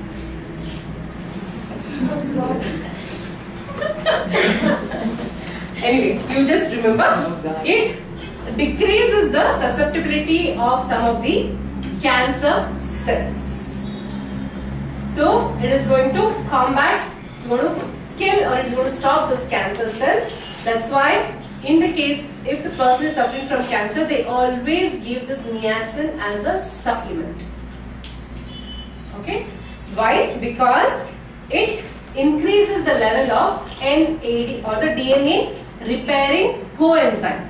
Anyway, you just remember, it decreases the susceptibility of some of the cancer cells. So it is going to combat, it's going to kill, or it is going to stop those cancer cells. That's why in the case if the person is suffering from cancer, they always give this niacin as a supplement. Okay? Why? Because it increases the level of NAD or the DNA repairing coenzyme.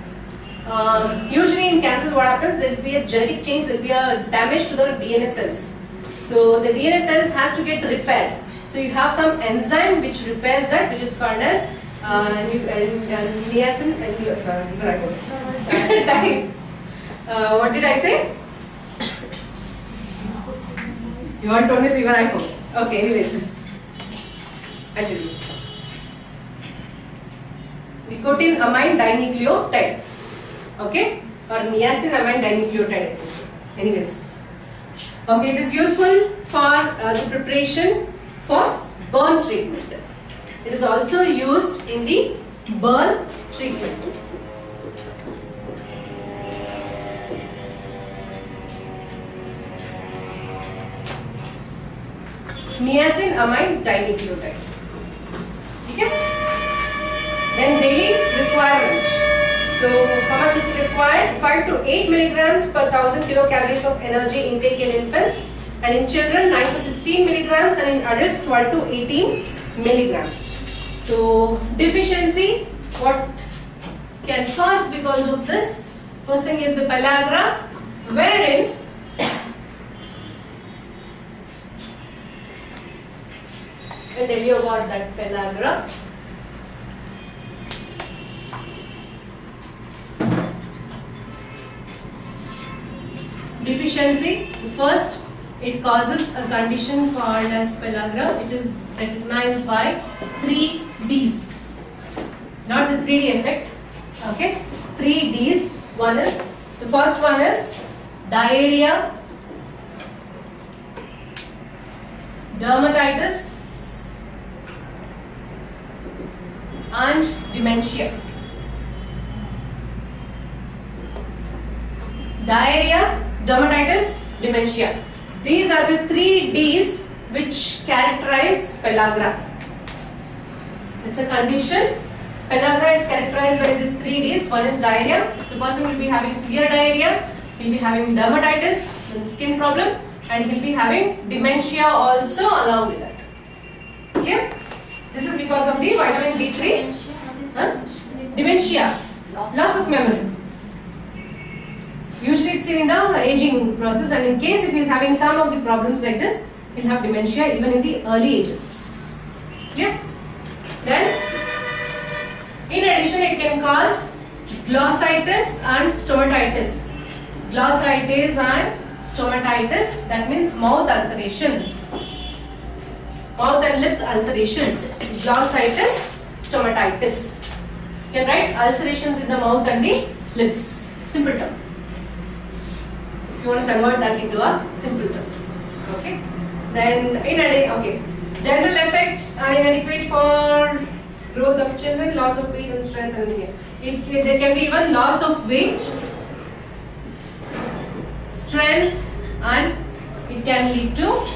Usually in cancers what happens, there will be a genetic change, there will be a damage to the DNA cells. So the DNA cells has to get repaired. So you have some enzyme which repairs that, which is called as niacin. What did I say? You all told me, so even I hope. Okay, anyways, I'll tell you. Nicotine amine dinucleotide. Okay, or niacin amine dinucleotide. Anyways, okay, it is useful for the preparation for burn treatment. It is also used in the burn treatment. Niacin amine dinucleotide. Okay? Then daily requirement. So how much it's required? 5 to 8 milligrams per 1000 kilocalories of energy intake in infants, and in children 9 to 16 milligrams, and in adults 12 to 18 milligrams. So deficiency, what can cause because of this? First thing is the pellagra, wherein I'll tell you about that pellagra. Deficiency. First, it causes a condition called as pellagra, which is recognized by 3 Ds. Not the 3D effect. Okay, 3 Ds. The first one is diarrhea, dermatitis, and dementia. Diarrhea, dermatitis, dementia. These are the 3 Ds which characterize pellagra. It's a condition. Pellagra is characterized by these 3 Ds. One is diarrhea. The person will be having severe diarrhea. He'll be having dermatitis, and skin problem, and he'll be having dementia also along with that. Clear? This is because of the vitamin D3. Dementia, loss of memory. Usually it's seen in the aging process, and in case if he is having some of the problems like this, he'll have dementia even in the early ages. Clear? Then, in addition, it can cause glossitis and stomatitis. Glossitis and stomatitis, that means mouth ulcerations. Mouth and lips ulcerations. Glossitis, stomatitis. You can write ulcerations in the mouth and the lips. Simple term. If you want to convert that into a simple term. Okay. Then, general effects are inadequate for growth of children, loss of weight and strength and anemia. There can be even loss of weight, strength, and it can lead to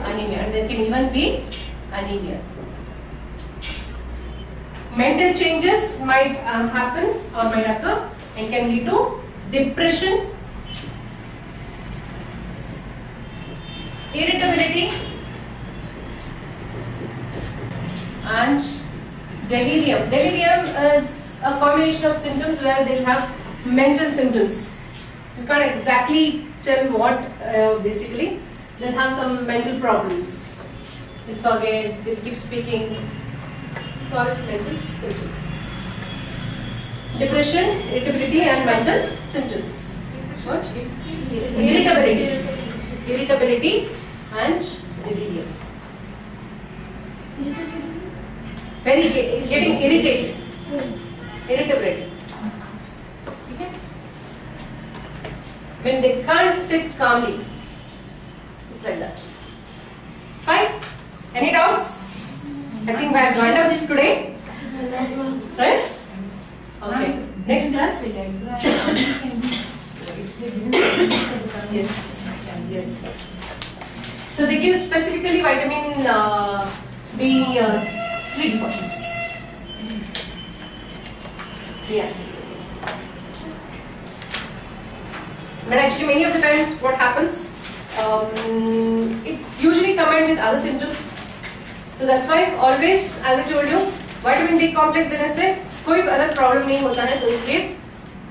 anemia, and there can even be anemia. Mental changes might happen or might occur and can lead to depression, irritability, and delirium. Delirium is a combination of symptoms where they will have mental symptoms. You can't exactly tell what basically. They'll have some mental problems. They'll forget, they'll keep speaking. So it's all mental symptoms. Depression, irritability, and mental symptoms. What? Irritability. Irritability and delirium. Getting irritated. Irritability. Okay? When they can't sit calmly. It's like that. Fine? Any doubts? I think we have joined up today. Yes? Okay. Next class? Yes. So they give specifically vitamin B3 for this. Yes. But actually many of the times what happens, it's usually combined with other symptoms. So that's why always, as I told you, vitamin B complex देने से कोई other problem नहीं होता है, तो इसलिए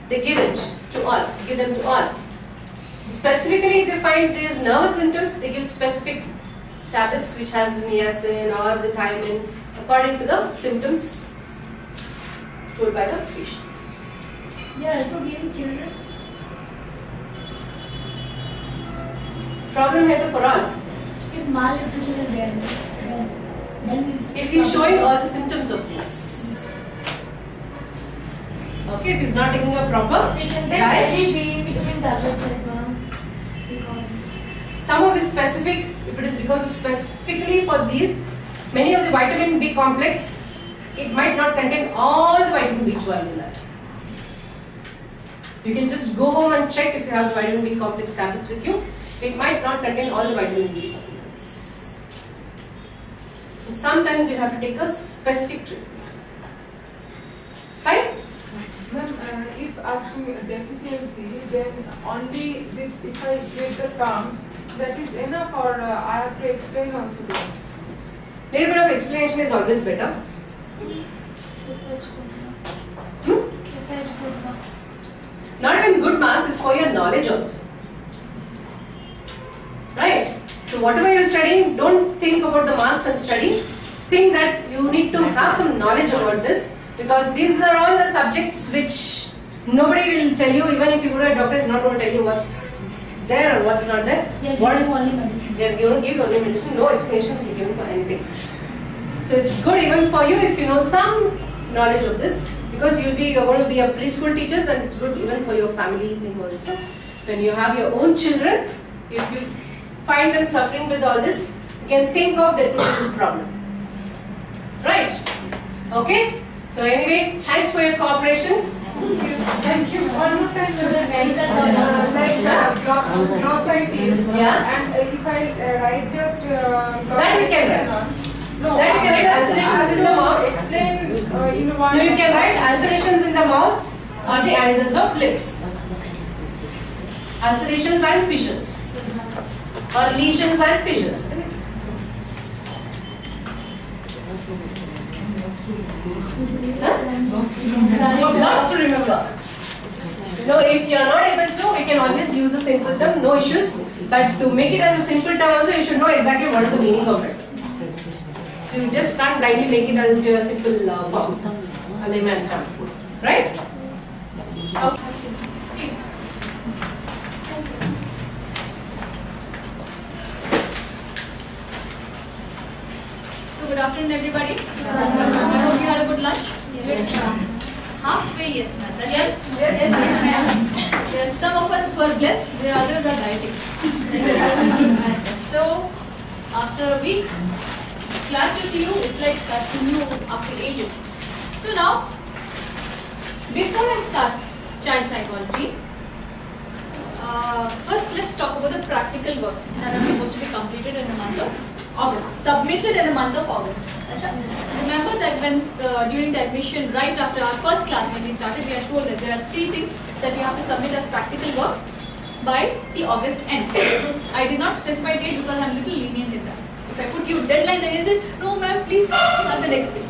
they give it to all, give them to all. So specifically, if they find these nervous symptoms, they give specific tablets which has the niacin or the thiamine according to the symptoms told by the patients. Yeah, also giving children. Problem है तो for all. If malnutrition is there, then if he's showing all the symptoms of this. Okay, if he's not taking a proper diet. vitamin tablets like Some of the specific, if it is because of specifically for these, many of the vitamin B complex, it might not contain all the vitamin B12 in that. You can just go home and check if you have the vitamin B complex tablets with you. It might not contain all the vitamin B supplements. So sometimes you have to take a specific treatment. Fine? Ma'am, if asking a deficiency, then only if I get the terms, that is enough, or I have to explain also then? Little bit of explanation is always better. Not even good marks, it's for your knowledge also. Right? So whatever you're studying, don't think about the marks and study. Think that you need to have some knowledge about this, because these are all the subjects which nobody will tell you. Even if you go to a doctor, is not going to tell you what's there or what's not there. Yeah, What- give only medicine. They are going to give only medicine, no explanation will be given for anything. So it's good even for you if you know some knowledge of this, because you're going to be a preschool teachers, and it's good even for your family thing also. When you have your own children, if you find them suffering with all this, you can think of there could be this problem. Right? Okay? So anyway, thanks for your cooperation. Thank you. One more time, glossitis. Yeah. And if I write just That you can write. No, That you can write alterations in the mouth. Explain in one. You can write ulcerations in the mouth or the angles of lips. Ulcerations and fissures. Or lesions and fissures. Huh? Lots to remember. No, if you are not able to, we can always use the simple term, no issues. But to make it as a simple term also, you should know exactly what is the meaning of it. So you just can't blindly make it into a simple form, a layman term. Right? Okay. See. So good afternoon, everybody. I hope you had a good lunch. Yes. Halfway, yes, ma'am. Yes. Yes. Some of us were blessed, the others are dieting. So after a week, glad to see you. It's like I've seen you after ages. So now, before I start child psychology, first let's talk about the practical works that are supposed to be completed in the month of August, submitted in the month of August. Acha. Remember that when during the admission, right after our first class when we started, we are told that there are 3 things that you have to submit as practical work by the August end. I did not specify date because I am little lenient in that. If I put you deadline, then you say, no ma'am, please have the next day.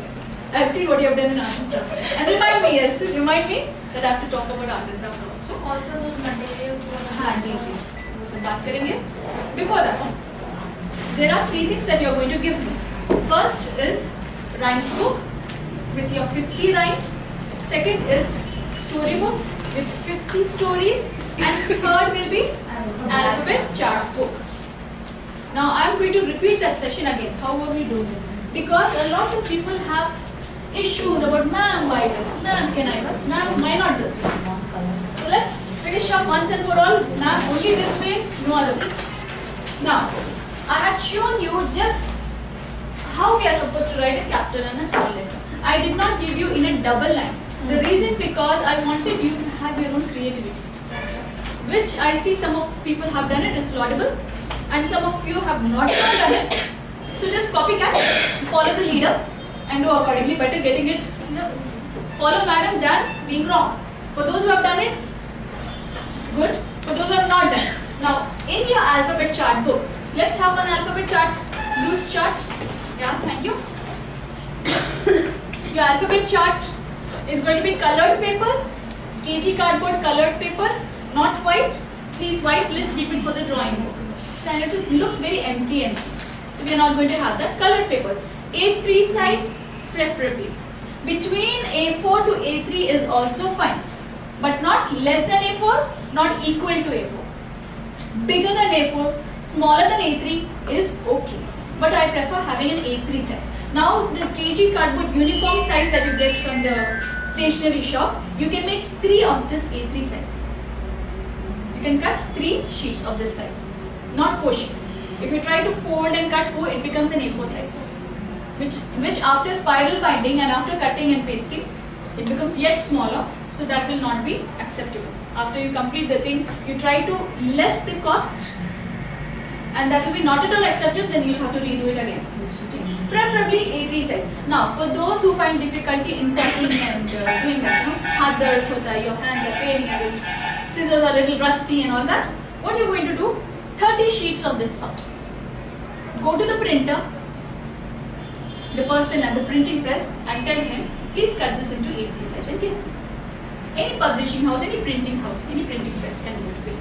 I have seen what you have done in art and craft. And remind me, yes, remind me that I have to talk about art and craft also. Also those materials. हाँ जी जी वो सब बात करेंगे. Before that, there are 3 things that you are going to give me. First is rhymes book with your 50 rhymes. Second is storybook with 50 stories, and third will be alphabet chart book. Now I am going to repeat that session again. How are we doing? Because a lot of people have issues about ma'am why this, ma'am can I this, ma'am why not this. So let's finish up once and for all. Ma'am only this way, no other way. Now I had shown you just how we are supposed to write a capital and a small letter. I did not give you in a double line. The reason because I wanted you to have your own creativity, which I see some of people have done it, it's laudable, and some of you have not done it. So just copycat, follow the leader, and do accordingly. Better getting it, follow madam than being wrong. For those who have done it, good. For those who have not done, now in your alphabet chart book, let's have an alphabet chart, loose chart. Yeah, thank you. Your alphabet chart is going to be colored papers, KG cardboard colored papers, not white. Please white, let's keep it for the drawing book. Then it looks very empty. So we are not going to have that. Colored papers. A3 size preferably. Between A4 to A3 is also fine. But not less than A4, not equal to A4. Bigger than A4, smaller than A3 is okay. But I prefer having an A3 size. Now the KG cardboard uniform size that you get from the stationery shop, you can make 3 of this A3 size. You can cut 3 sheets of this size, not 4 sheets. If you try to fold and cut 4, it becomes an A4 size. Which after spiral binding and after cutting and pasting, it becomes yet smaller. So that will not be acceptable. After you complete the thing, you try to less the cost, and that will be not at all acceptable. Then you'll have to redo it again. preferably A3 size. Now, for those who find difficulty in cutting and doing that, हाथ दर्द होता है, your hands are paining and your scissors are a little rusty and all that, what you're going to do, 30 sheets of this sort. Go to the printer, the person at the printing press, and tell him, please cut this into A3 size and give us. Any publishing house, any printing press can do it for you.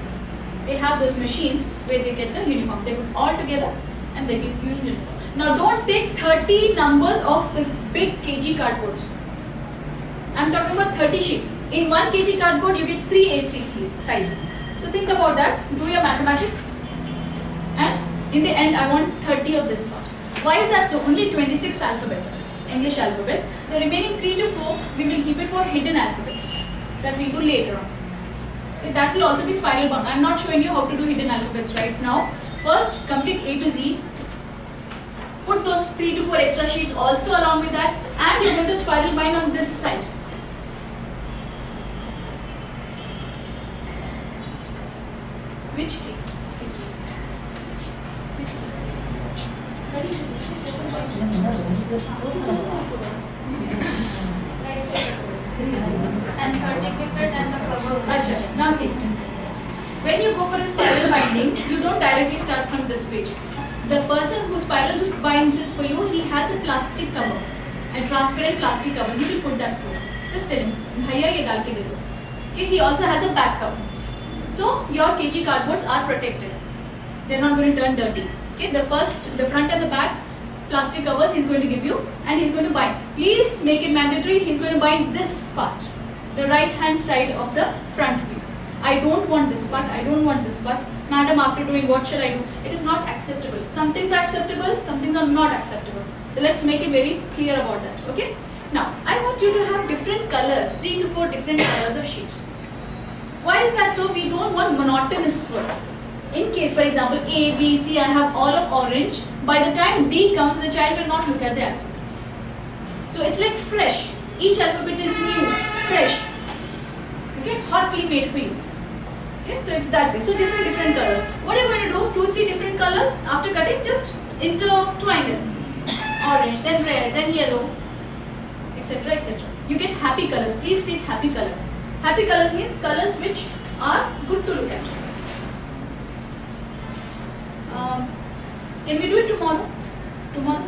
They have those machines where they get the uniform. They put all together and they give you a uniform. Now don't take 30 numbers of the big kg cardboards. I'm talking about 30 sheets. In 1 kg cardboard you get 3 A3 size. So think about that, do your mathematics, and in the end I want 30 of this sort. Why is that so? Only 26 alphabets, English alphabets. The remaining 3 to 4 we will keep it for hidden alphabets that we do later on. That will also be spiral bound. I am not showing you how to do hidden alphabets right now. First, complete A to Z. Put those 3 to 4 extra sheets also along with that, and you're going to spiral bind on this side. Which key? Excuse me. Which And certificate and the cover. Achha, now see. When you go for a spiral binding, you don't directly start from this page. The person who spiral binds it for you, he has a plastic cover, a transparent plastic cover. He will put that for you. Just tell him, bhaiya ye dal ke de do. Okay, he also has a back cover. So your kg cardboards are protected. They're not going to turn dirty. Okay, the front and the back plastic covers he's going to give you, and he's going to bind. Please make it mandatory. He's going to bind this part, the right hand side of the front view. I don't want this part. I don't want this part. Madam, after doing, what shall I do? It is not acceptable. Some things are acceptable, some things are not acceptable. So let's make it very clear about that. Okay. Now I want you to have different colors, 3 to 4 different colors of sheets. Why is that so? We don't want monotonous work. In case, for example, A, B, C, I have all of orange. By the time D comes, the child will not look at the alphabets. So it's like fresh. Each alphabet is new, fresh. Okay, hotly made for you. Okay, so it's that way. So different colors. What are you going to do? 2, 3 different colors. After cutting, just intertwine them. Orange, then red, then yellow, etc., etc. You get happy colors. Please take happy colors. Happy colors means colors which are good to look at. Can we do it tomorrow? Tomorrow?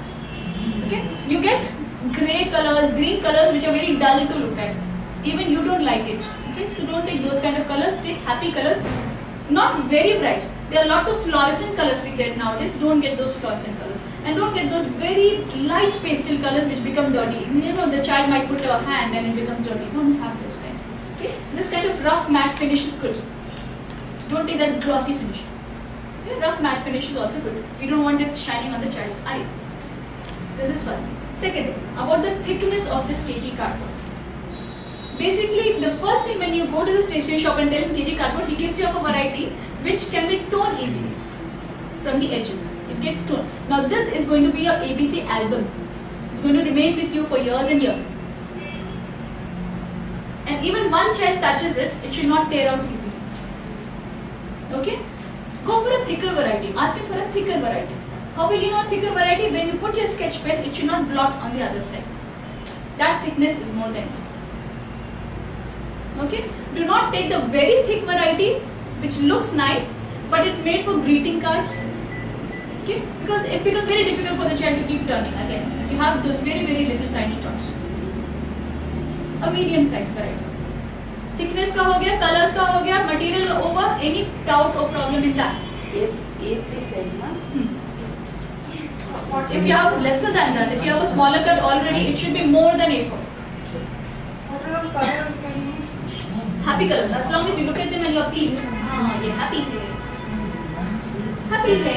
Okay? You get grey colors, green colors which are very dull to look at. Even you don't like it. Okay? So don't take those kind of colors. Take happy colors. Not very bright. There are lots of fluorescent colors we get nowadays. Don't get those fluorescent colors. And don't get those very light pastel colors which become dirty. You know, the child might put a hand and it becomes dirty. Don't have those kind. Okay? This kind of rough matte finish is good. Don't take that glossy finish. Okay? Rough matte finish is also good. We don't want it shining on the child's eyes. This is first thing. Second thing, about the thickness of this kg cardboard. Basically, the first thing when you go to the stationery shop and tell him kg cardboard, he gives you of a variety which can be torn easily from the edges. It gets torn. Now this is going to be your ABC album. It's going to remain with you for years and years. And even one child touches it, it should not tear out easily. Okay? Go for a thicker variety. Ask him for a thicker variety. How will you know thicker variety? When you put your sketch pen, it should not blot on the other side. That thickness is more than enough. Okay? Do not take the very thick variety which looks nice, but it's made for greeting cards. Okay? Because it becomes very difficult for the child to keep turning again. You have those very little tiny dots. A medium size variety. Thickness का हो गया, colors का हो गया, material over, any doubt or problem in that? If A3 size, na? If you have lesser than that, if you have a smaller cut already, it should be more than A4. What are colors can you use? Happy colors, as long as you look at them and you are pleased. Ah, ये happy है. Happy है.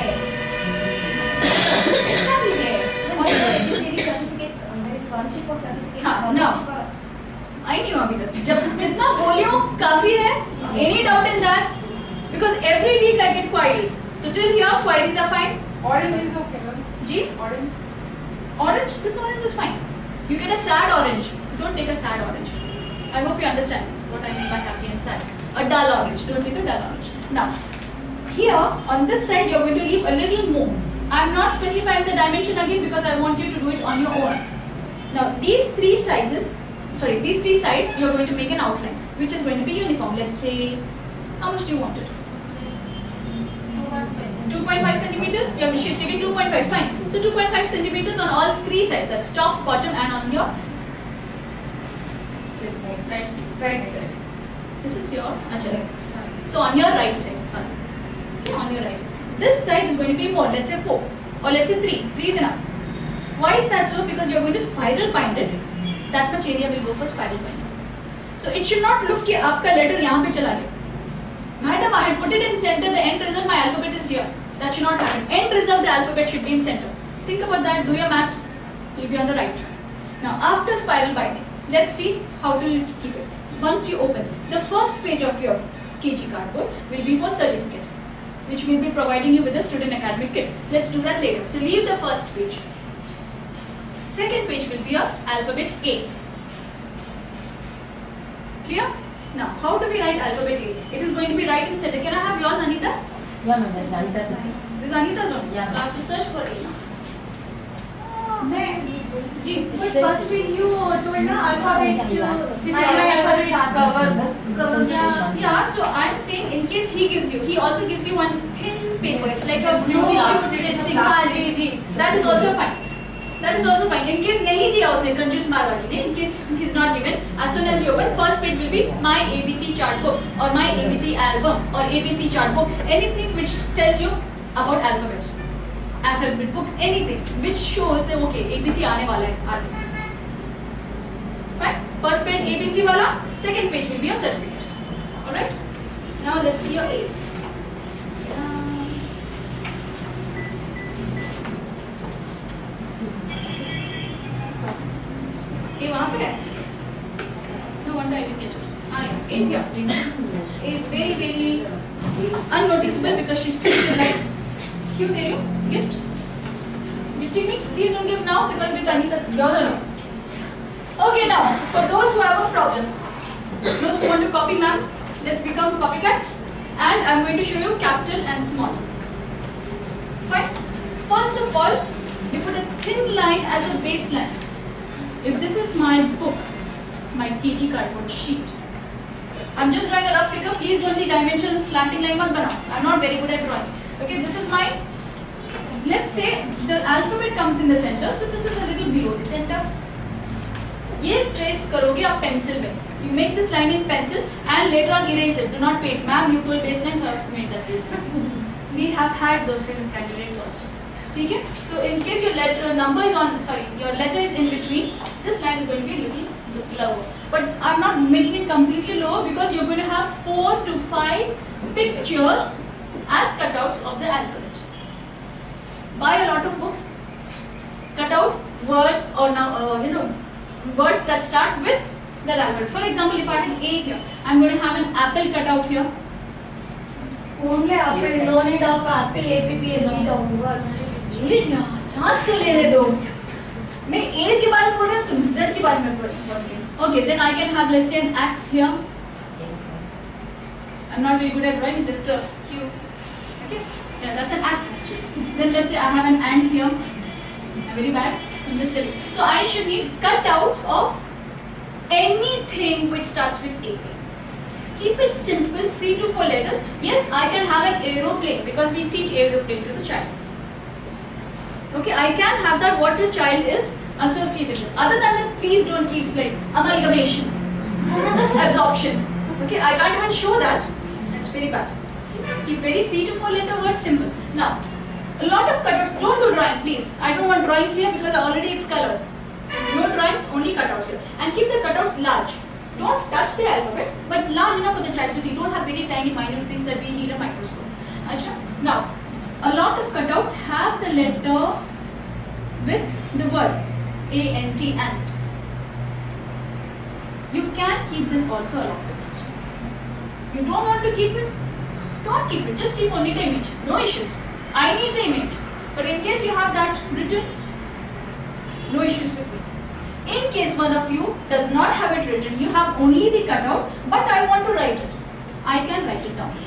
Happy है. What is the ABCD certificate? There is one sheet for certificate. हाँ, one now. sheet for. आई नहीं हूँ अभी तक. जब जितना बोली हूँ काफी है. Any doubt in that? Because every week I get queries. So till here queries are fine. Orange is okay, ma'am. Ji? Orange. Orange, this orange is fine. You get a sad orange. Don't take a sad orange. I hope you understand what I mean by happy and sad. A dull orange. Don't take a dull orange. Now, here on this side, you're going to leave a little more I'm not specifying the dimension again because I want you to do it on your own. Now these three sides, you are going to make an outline which is going to be uniform. Let's say, how much do you want it? 2.5 centimeters? Yeah, she's taking 2.5, fine. So 2.5 centimeters on all three sides, that's top, bottom and on your, let's say, right side. This is your, so on your right side, sorry. Okay, on your right side. This side is going to be more, let's say 4 or let's say 3. 3 is enough. Why is that so? Because you are going to spiral bind it. That much area will go for spiral binding. So it should not look कि आपका letter यहाँ पे चला गया. Madam, I had put it in center. The end result, my alphabet is here. That should not happen. End result, the alphabet should be in center. Think about that. Do your maths. You'll be on the right track. Now, after spiral binding, let's see how to keep it. Once you open, the first page of your KG cardboard will be for certificate, which will be providing you with the student academic kit. Let's do that later. So leave the first page. Second page will be your alphabet A. Clear? Now, how do we write alphabet A? It is going to be right in center. Can I have yours, Anita? Yeah, ma'am, that's Anita's. This is Anita's one. Yeah. So I have to search for A now. Ji, But first page you told na alphabet. This is my alphabet cover. Yeah, so I'm saying in case he gives you, he also gives you one thin paper. It's like a blue tissue dressing. That is also fine. That is also fine. In case nahi diya usne कंजूस मारवाड़ी ने, in case he's not given, as soon as you open, first page will be my ABC chart book or my ABC album or ABC chart book. Anything which tells you about alphabets, alphabet book, anything which shows that okay ABC आने वाला है आगे. Fine. First page ABC वाला, second page will be your certificate. All right. Now let's see your A. ये वहाँ पे है? No wonder I didn't get it. Ah, yeah. A is here. A is very, very unnoticeable because she's treated like, क्यों दे रही हो? Gift? Gifting me? Please don't give now because with Anita, you're alone. Okay, now, for those who have a problem, those who want to copy ma'am, let's become copycats. And I'm going to show you capital and small. Fine. First of all, you put a thin line as a baseline. If this is my book, my KG cardboard sheet, I'm just drawing a rough figure. Please don't see dimensions, slanting line mat banao. I'm not very good at drawing. Okay, this is my, let's say the alphabet comes in the center, so this is a little below the center. ये trace करोगे आप pencil में. You make this line in pencil and later on erase it. Do not paint. Ma'am, you told baseline, so I've made that baseline. We have had those kind of candidates also. Okay? So in case your letter number is on, sorry, your letter is in between, this line is going to be a little lower. But I'm not making it completely lower because you're going to have 4 to 5 pictures as cutouts of the alphabet. Buy a lot of books, cut out words or now words that start with that alphabet. For example, if I had A here, I'm going to have an apple cut out here. Only apple, no need of apple, APP, need of words. Wait यार, सांस तो लेने दो. मैं A के बारे में बोल रहा हूँ, तुम Z के बारे में बोल रही हो. Okay, then I can have let's say an axe here. I'm not very good at drawing, it's just a cue. Okay, yeah, that's an axe actually. Then let's say I have an ant here. I'm very bad. I'm just telling. So I should need cutouts of anything which starts with A. Keep it simple, 3 to 4 letters. Yes, I can have an aeroplane because we teach aeroplane to the child. Okay, I can have that what the child is associated with. Other than that, please don't keep like amalgamation, absorption. Okay, I can't even show that. That's very bad. Keep very 3 to 4 letter words simple. Now, a lot of cutouts. Don't do drawing, please. I don't want drawings here because already it's colored. No drawings, only cutouts here. And keep the cutouts large. Don't touch the alphabet, but large enough for the child because you don't have very tiny, minute things that we need a microscope. Achha. Now, a lot of cutouts have the letter with the word A-N-T, ant. You can keep this also along with it. You don't want to keep it? Don't keep it. Just keep only the image. No issues. I need the image. But in case you have that written, no issues with me. In case one of you does not have it written, you have only the cutout, but I want to write it. I can write it down.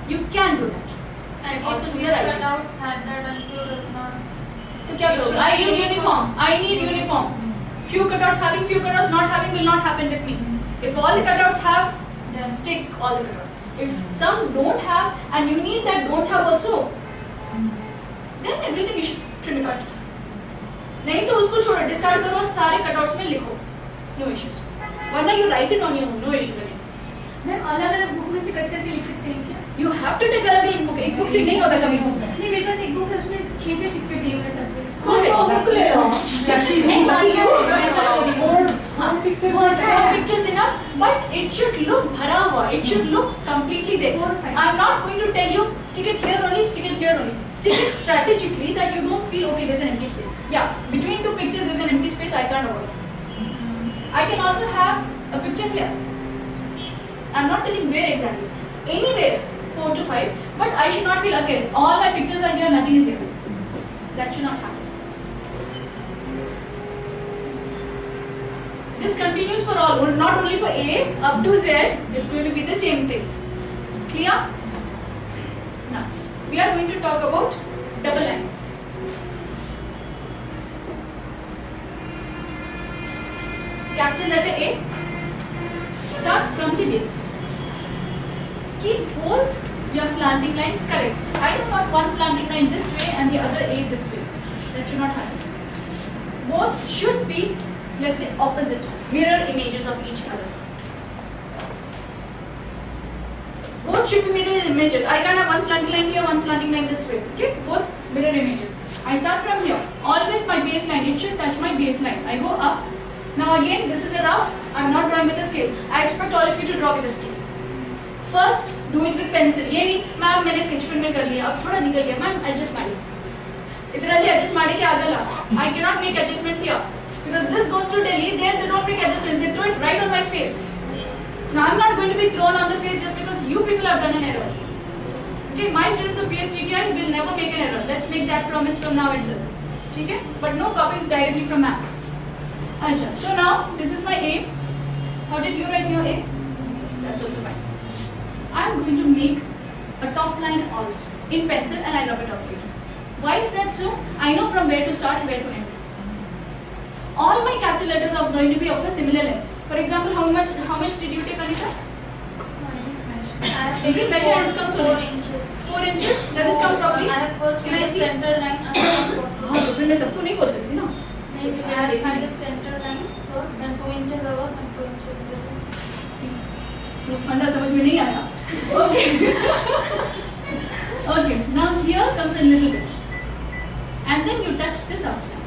You can do that. and also do the few writing. cutouts had that and few does not. तो क्या करोगे? I need uniform. I need uniform. Few cutouts having, few cutouts not having will not happen with me. If all the cutouts have, then stick all the cutouts. If some don't have and you need that don't have also, then everything you should trim it out. नहीं तो उसको छोड़ो, discard करो और सारे cutouts में लिखो. No issues. वरना you write it on your own. No issues again. Ma'am अलग-अलग बुक में से कट करके लिख सकते हैं क्या? You have to take अलग-अलग book. एक book से नहीं होता कभी भी. नहीं मेरे पास एक बुक है उसमें 6 पिक्चर दिए हुए हैं सबके. कोई बुक ले लो नहीं बात ये ऐसा नहीं. More pictures. वो अच्छा है pictures enough, but it should look भरा हुआ. It should look completely there. 4, 5. I'm not going to tell you stick it here only, stick it here only. Stick it strategically that you don't feel okay. There's an empty space. Yeah, between two pictures there's an empty space I can't avoid. I can also have a picture here. I'm not telling where exactly. Anywhere 4 to 5, but I should not feel okay. All my pictures are here, nothing is here. That should not happen. This continues for all, not only for A, up to Z, it's going to be the same thing. Clear? Now, we are going to talk about double lines. Capital letter A, start from the base. Keep both your slanting lines correct. I don't want one slanting line this way and the other A this way. That should not happen. Both should be, let's say, opposite, mirror images of each other. Both should be mirror images. I can't have one slanting line here, one slanting line this way. Okay, both mirror images. I start from here. Always my baseline. It should touch my baseline. I go up. Now again, this is a rough. I'm not drawing with a scale. I expect all of you to draw with a scale. First, do it with pencil. ये नहीं, ma'am मैंने sketch pen में कर लिया. अब थोड़ा निकल गया. मैम adjust मारी. इधरली adjust मारे के आगे ला. I cannot make adjustments here because this goes to Delhi. There they don't make adjustments. They throw it right on my face. Now I'm not going to be thrown on the face just because you people have done an error. Okay, my students of PSTTI will never make an error. Let's make that promise from now itself. Okay? But no copying directly from map. Acha. So now this is my A. How did you write your A? That's also fine. I'm going to make a top line also in pencil and I rub it out later. Why is that so? I know from where to start and where to end. All my capital letters are going to be of a similar length. For example, how much did you take, Anita? Every measure has come so 4 inches. 4 inches? Does it come properly? I have first Can I made a see? center line and हाँ तो फिर मैं सबको नहीं बोल सकती ना. I have made a center line first, then 2 inches above and 2 inches below. वो फंडा समझ में नहीं आया. Okay. Okay. Now here comes a little bit, and then you touch this outline.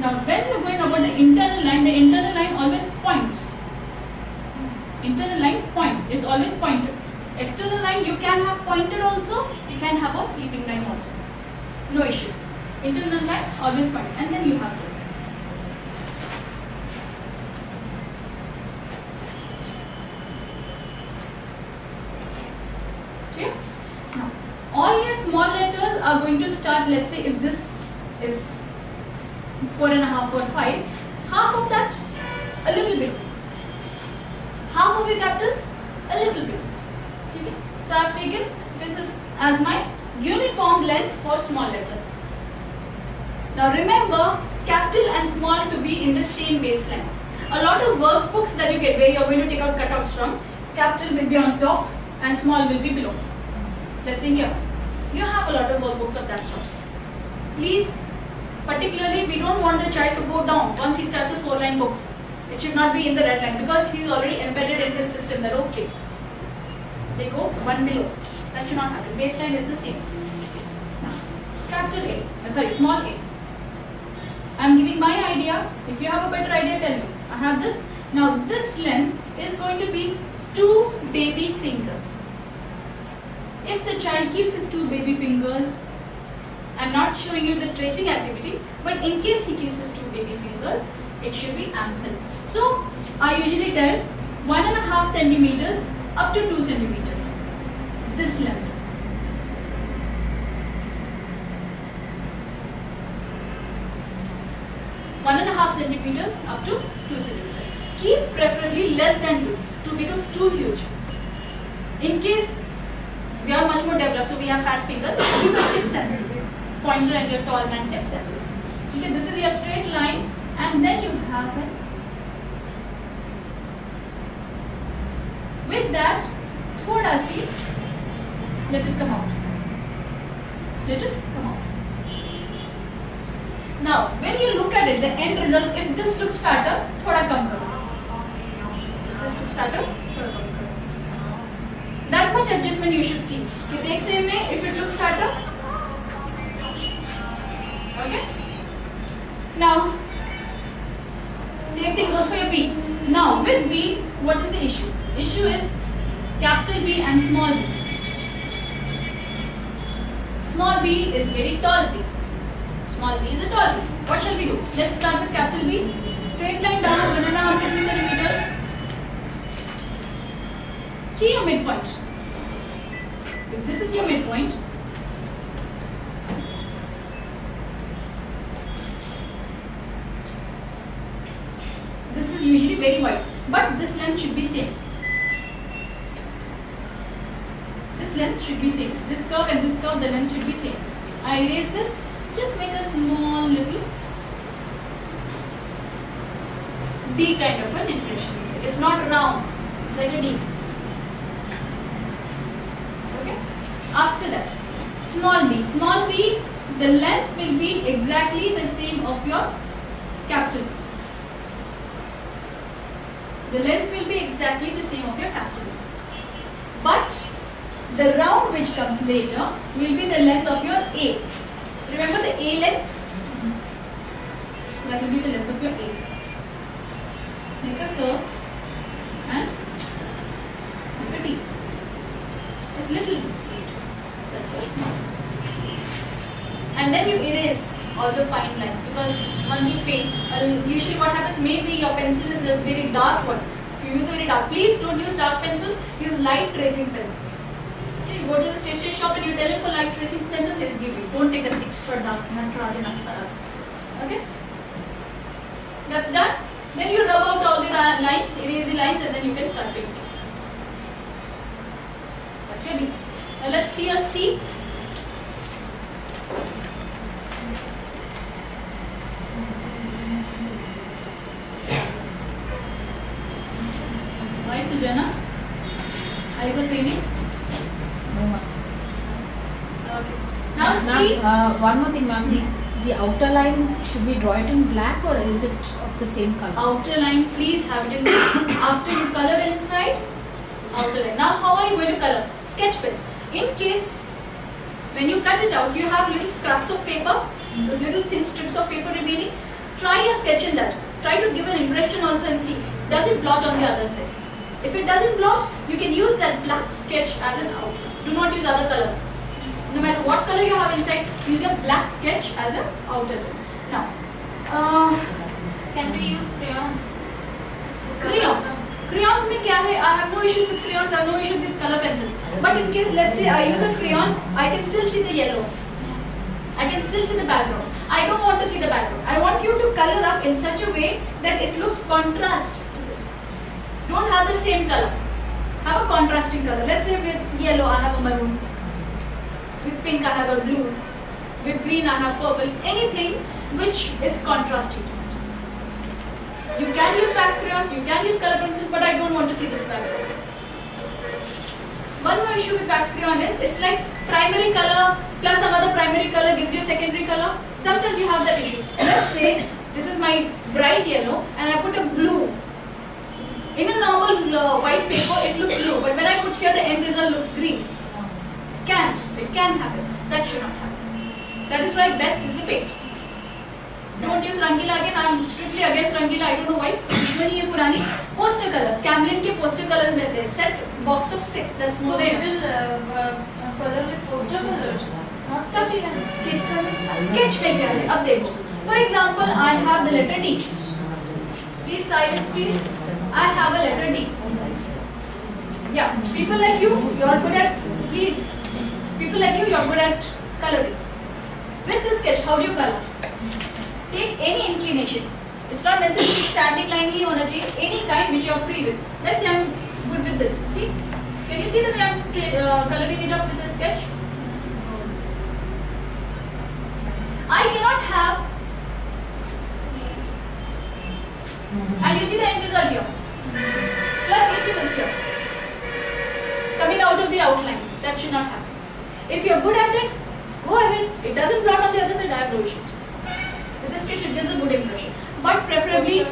Now when you're going about the internal line always points. Internal line points. It's always pointed. External line you can have pointed also. You can have a sleeping line also. No issues. Internal line always points, and then you have this. Okay? Now, all your small letters are going to start, let's say if this is 4.5 or 5, half of that, a little bit. Half of your capitals, a little bit. Okay? So I've taken this as my uniform length for small letters. Now remember, capital and small to be in the same baseline. A lot of workbooks that you get where you are going to take out cutouts from, capital will be on top and small will be below. Let's say here, you have a lot of workbooks of that sort. Please, particularly we don't want the child to go down once he starts a 4-line book. It should not be in the red line because he is already embedded in his system that okay, they go one below. That should not happen. Baseline is the same. Now, capital A, small a. I am giving my idea. If you have a better idea, tell me. I have this. Now this length is going to be 2 baby fingers. If the child keeps his 2 baby fingers, I am not showing you the tracing activity, but in case he keeps his 2 baby fingers, it should be ample. So I usually tell 1.5 centimeters up to 2 centimeters. This length. One and a half centimeters up to 2 centimeters. Keep preferably less than 2. 2 becomes too huge. In case we are much more developed, so we have fat fingers, keep your tips and see. Pointer and your tall man tips and this. Okay, this is your straight line, and then you have it. With that, thoda si, let it come out. Let it come out. Now, when you look at it, the end result, if this looks fatter, thoda kam karo. If this looks fatter, thoda kam karo. That much adjustment you should see. कि देखने में, if it looks fatter, okay. Now, same thing goes for your B. Now, with B, what is the issue? Issue is capital B and small b. Small b is very tall b. Small b is a tall b. What shall we do? Let's start with capital B. Straight line down 1.5 centimeters. See your midpoint. If this is your midpoint, this is usually very wide, but this length should be same. This length should be same. This curve and this curve, the length should be same. I erase this. Just make a small little D kind of an impression. It's not round. It's like a D. Okay. After that, small b. Small b, the length will be exactly the same of your capital. The length will be exactly the same of your capital. But the round which comes later will be the length of your A. Remember the A length? That will be the length of your A. Make a curve and make a D. It's little d. That's your small. And then you erase all the fine lines, because once you paint, usually what happens, maybe your pencil is a very dark one. If you use a very dark, please don't use dark pencils, use light tracing pencils. Okay, you go to the stationery shop and you tell him for light tracing pencils, he'll give you. Don't take the extra dark Natarajan Apsaras. Okay? That's done. Then you rub out all the lines, erase the lines, and then you can start painting. That's your B. Now let's see your C. Why, Sujana? Are you good painting? Okay. Now see. One more thing, ma'am. The outer line, should we draw it in black or is it of the same color? Outer line, please have it in after you color inside. Outer line. Now, how are you going to color? Sketch pens. In case when you cut it out, you have little scraps of paper, those little thin strips of paper remaining. Try a sketch in that. Try to give an impression also and see, does it blot on the other side? If it doesn't blot, you can use that black sketch as an outline. Do not use other colors. No matter what color you have inside, use your black sketch as an outer line. Now, Can we use crayons? crayons. Crayons में क्या है? I have no issues with crayons. I have no issues with color pencils. But in case, let's say I use a crayon, I can still see the yellow. I can still see the background. I don't want to see the background. I want you to color up in such a way that it looks contrast to this. Don't have the same color. Have a contrasting color. Let's say with yellow I have a maroon. With pink I have a blue. With green I have purple. Anything which is contrasting. You can use wax crayons, you can use color pencils, but I don't want to see this background. One more issue with wax crayon is, it's like primary color plus another primary color gives you a secondary color. Sometimes you have that issue. Let's say this is my bright yellow and I put a blue. In a normal white paper, it looks blue, but when I put here, the end result looks green. It can happen. That should not happen. That is why best is the paint. Don't use Rangila again. I am strictly against Rangila. I don't know why. दुश्मनी है पुरानी. Poster colors. Camlin के poster colors मिलते हैं. Set box of 6. That's more So we than will color with poster colors. Not सब sketch. चीज़ sketch में क्या है? अब देखो. For example, I have the letter D. Please silence, please. I have a letter D. Yeah. People like you are good at. Please. People like you are good at coloring. With this sketch, how do you color? Take any inclination. It's not necessarily static line ही होना चाहिए. Any kind which you are free with. Let's say I'm good with this. See, Can you see that I am coloring it up with a sketch? I cannot have, and you see the end result here. Plus you see this here, coming out of the outline. That should not happen. If you are good at it, go ahead. It doesn't blot on the other side, I have no issues. With the sketch it gives a good impression. But preferably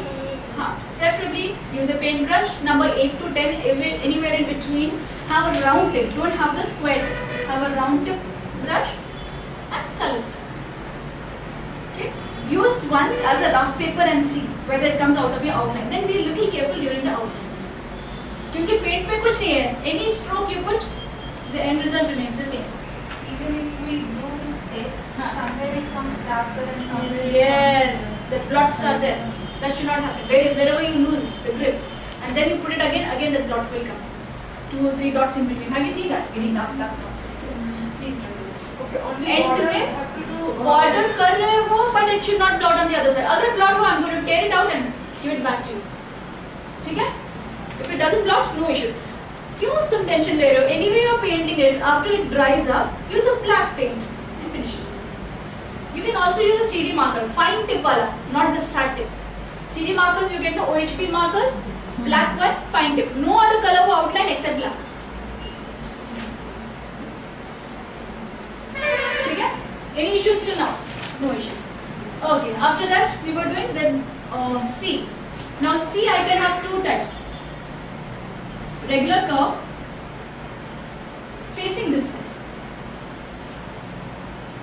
use a paintbrush, number 8 to 10, anywhere in between. Have a round tip, don't have the square tip. Have a round tip brush and color. Okay? Use once as a rough paper and see whether it comes out of your outline. Then be a little careful during the outline. क्योंकि paint में कुछ नहीं है. Any stroke you put, the end result remains the same. Even if we do the sketch, somewhere it comes darker and somewhere Yes, the blots are there. That should not happen. Wherever you lose the grip, and then you put it again the blot will come. 2 or 3 dots in between. Have you seen that? Getting dark dots. Please don't do it. Okay, only End border में have to do border कर रहे हो, but it should not blot on the other side. अगर blot हो, I'm going to tear it out and give it back to you. ठीक है? If it doesn't blot, no issues. क्यों तुम tension ले रहे हो? Anyway you're painting it. After it dries up, use a black paint and finish it. You can also use a CD marker, fine tip wala, not this fat tip. CD markers, you get the OHP markers, black one, fine tip. No other color for outline except black. ठीक है? Any issues till now? No issues. Okay. After that, we were doing then C. Now C, I can have 2 types. Regular curve facing this side.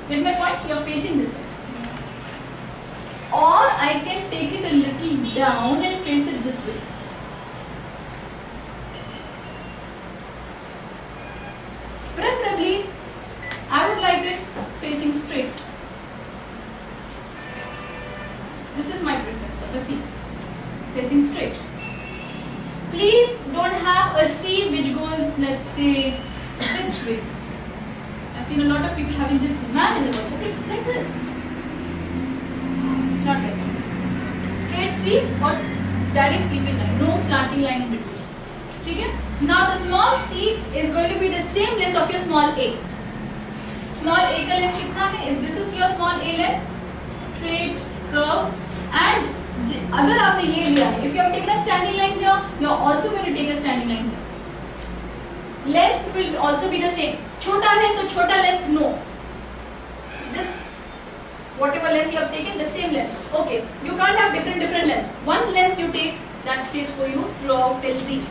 Get my point? You are facing this side. Or I can take it a little down and face it this way. Preferably, I would like it facing straight. This is my preference of a C. Facing straight. Please don't have a C which goes, let's say, this way. I've seen a lot of people having this man in the world. Okay, just like this. It's not right. Straight C or direct sleeping line. No slanting line in between. Okay? Now the small c is going to be the same length of your small a. Small a का length कितना है? If this is your small a length, straight curve, and अगर आपने ये लिया है, if you have taken a standing line here, you are also going to take a standing line here. Length will also be the same. छोटा है तो छोटा length no. This whatever length you have taken, the same length. Okay, you can't have different lengths. One length you take that stays for you throughout till Z.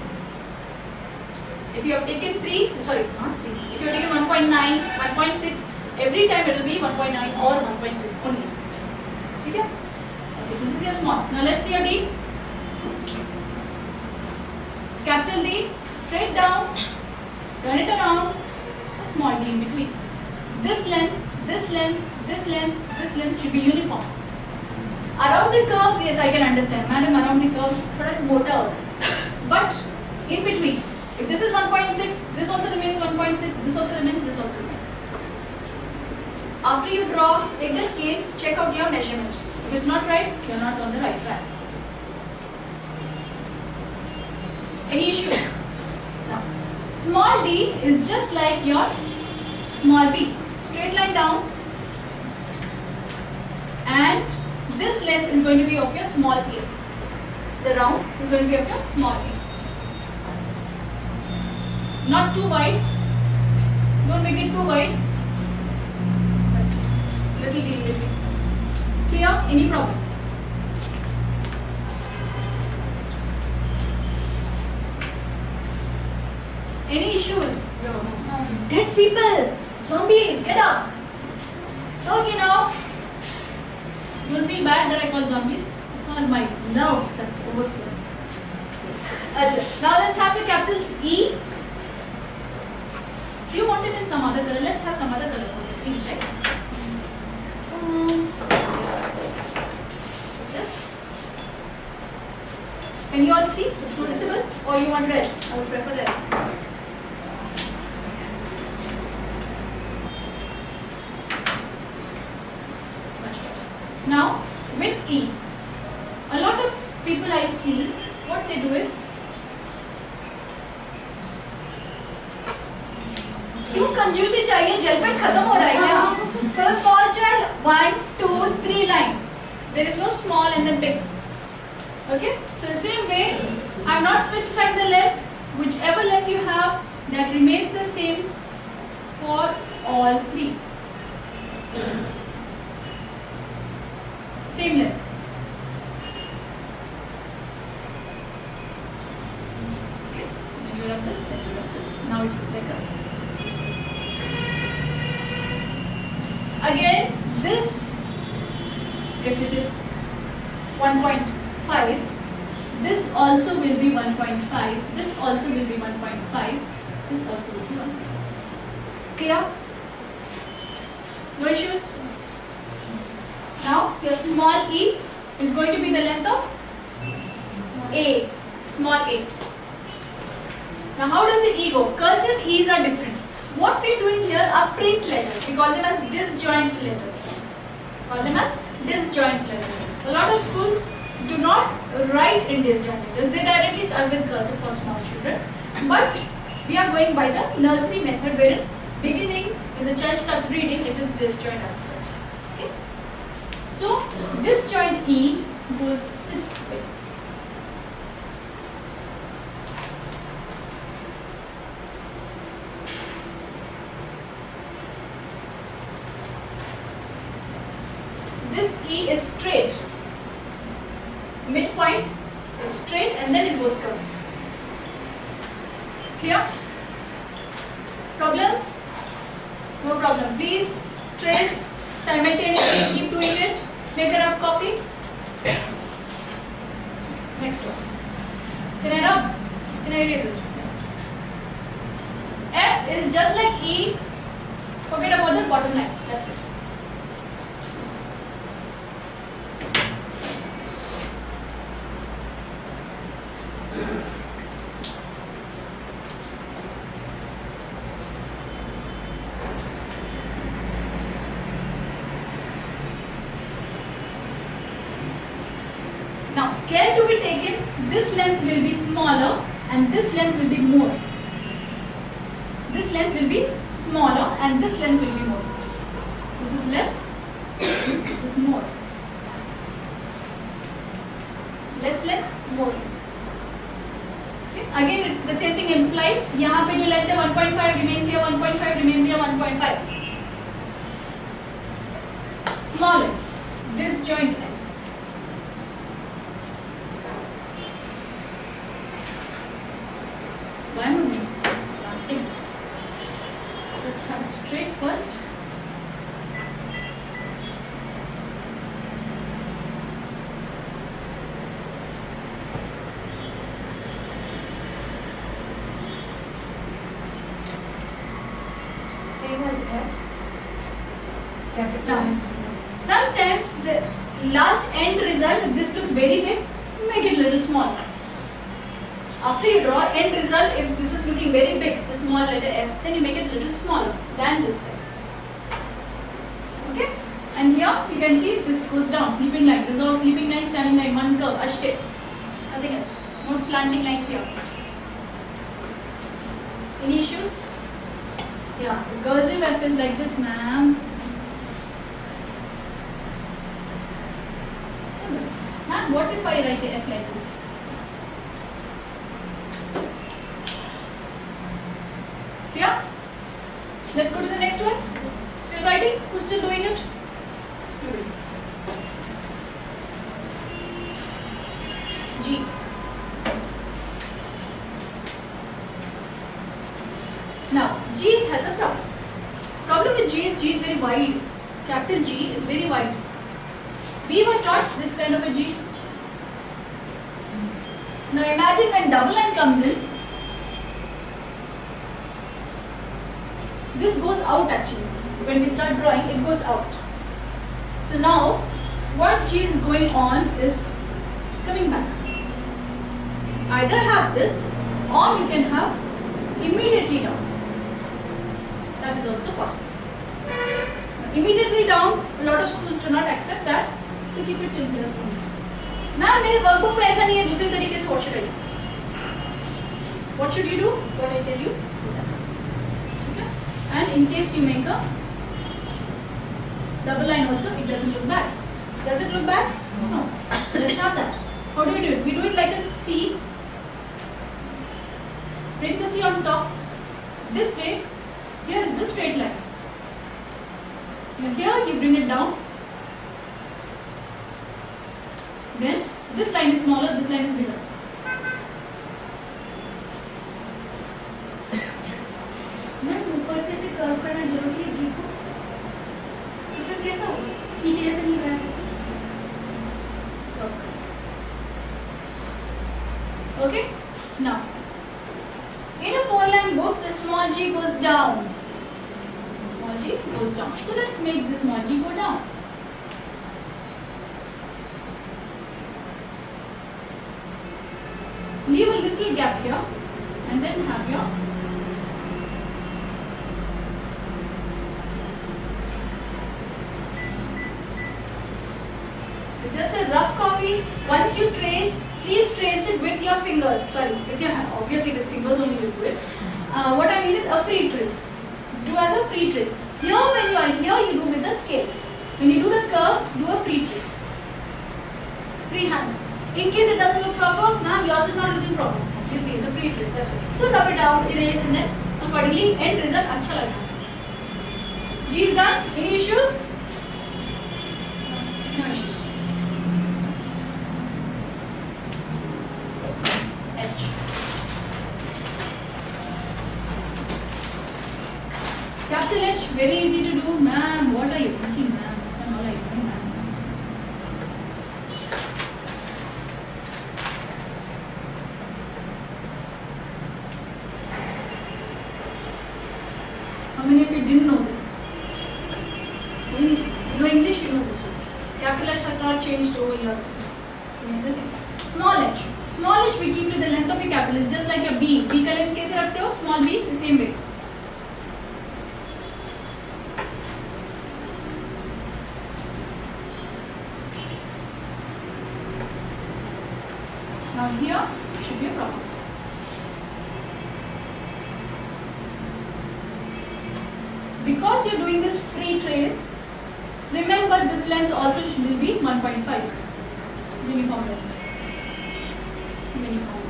If you have taken 3, sorry, not 3. If you have taken 1.9, 1.6, every time it will be 1.9 or 1.6 only. Okay? Okay, this is your small. Now let's see your D. Capital D, straight down, turn it around, a small d in between. This length, this length, this length, this length should be uniform. Around the curves, yes, I can understand. Madam, around the curves, थोड़ा मोटा होता है. But in between, if this is 1.6, this also remains 1.6, this also remains, this also remains. After you draw, take the scale, check out your measurement. If it's not right, you are not on the right track. Any issue? Now, small d is just like your small b. Straight line down, and this length is going to be of your small a. The round is going to be of your small a. Not too wide. Don't make it too wide. That's it. Little d in between. Clear? Any problem? Any issues? No. Dead people, zombies, get up. Okay, now don't feel bad that I call zombies. It's all my love that's overflowing. Achha, now let's have the capital E. Do you want it in some other color? Let's have some other color for it, please, right? This. Can you all see? It's noticeable. Or you want red? I would prefer red. Now, with E, a lot of people I see, what they do is, कंजूसी चाहिए, जेलपेट खत्म हो रहा है क्या? For a small child, 1, 2, 3 line. There is no small and then big. Okay? So the same way, I am not specifying the length. Whichever length you have, that remains the same for all 3. Same length. Okay? Then you rub this, then you rub this. Now it looks like a. Again, this, if it is 1.5, this also will be 1.5, this also will be 1.5, this also will be 1.5. Clear? No issues? Now, your small e is going to be the length of a, small a. Now, how does the e go? Cursive e's are different. What we are doing here are print letters. We call them as disjoint letters. Call them as disjoint letters. A lot of schools do not write in disjoint letters. They directly start with cursive for small children. But we are going by the nursery method, where in beginning, when the child starts reading, it is disjoint alphabet. Okay? So disjoint E goes this way. This E is straight. Midpoint is straight and then it goes curved. Clear? Problem? No problem. Please trace simultaneously. Keep doing it. Make a rough copy. Next one. Can I rub? Can I erase it? F is just like E. Forget about the bottom line. That's it. Now, care to be taken, this length will be smaller and this length will be more. This length will be smaller and this length will be more. This is less, this is more. Less length, more length. Okay. Again, the same thing implies, यहाँ पे जो length है 1.5 remains here, 1.5 remains here, 1.5. Small length, disjoint length. One moment. Let's have it straight first. Same as F. Capital Now, and small. sometimes the last end result, this looks very big, make it little small. After you draw end result, if this is looking very big, the small letter F, then you make it little smaller than this guy. Okay? And here you can see this goes down, sleeping line. This is all sleeping line, standing line, one curve, ashte. Nothing else. No slanting lines here. Any issues? Yeah, the cursive F is like this, ma'am. Ma'am, what if I write the F like this? Clear? Let's go to the next one. Still writing? Who's still doing it? G. Now, G has a problem. Problem with G is very wide. Capital G is very wide. We were taught this kind of a G. Now imagine when double line comes in, this goes out actually. When we start drawing, it goes out. So now, what G is going on is coming back. Either have this, or you can have immediately down. That is also possible. Immediately down, a lot of schools do not accept that. So keep it till here. Ma'am मेरे workbook में ऐसा नहीं है, दूसरे तरीके से what should I do? What should you do? What I tell you? Okay. And in case you make a double line also, it doesn't look bad. Does it look bad? No. Let's have that. How do we do it? We do it like a C. Bring the C on top. This way. Here is the straight line. Here you bring it down. Then this line is smaller, this line is bigger. Ma'am ऊपर से curve करना जरूरी है जी को, तो फिर कैसा होगा? सी के जैसे नहीं बना सकते? Okay? Now, in a 4-line book, the small g goes down. Small g goes down. So let's make the small g go down. Leave a little gap here and then have your it's just a rough copy. Once you trace, please trace it with your fingers. Sorry, with your hand. Obviously with fingers only you do it. What I mean is a free trace. Do as a free trace. Here when you are here, you do with the scale. When you do the curves, do a free trace. Free hand. In case it doesn't look proper, ma'am, yours is not looking proper. Obviously, it's a free trace. That's why. So rub it down, erase, and then accordingly end result अच्छा लगा. G is done. Any issues? No issues. H. Capital H, very easy to do. Ma'am, what are you teaching, ma'am? This and all are you doing, ma'am? How many of you didn't know this? Very easy. You know English, you know this. Capital H has not changed over years. It's the same. Small h. Small h we keep to the length of your capital. It's just like a B. B का length कैसे रखते हो? Small b, the same way. Now here should be a proper. Because you're doing this free trace, remember this length also will be 1.5 uniform length. Uniform.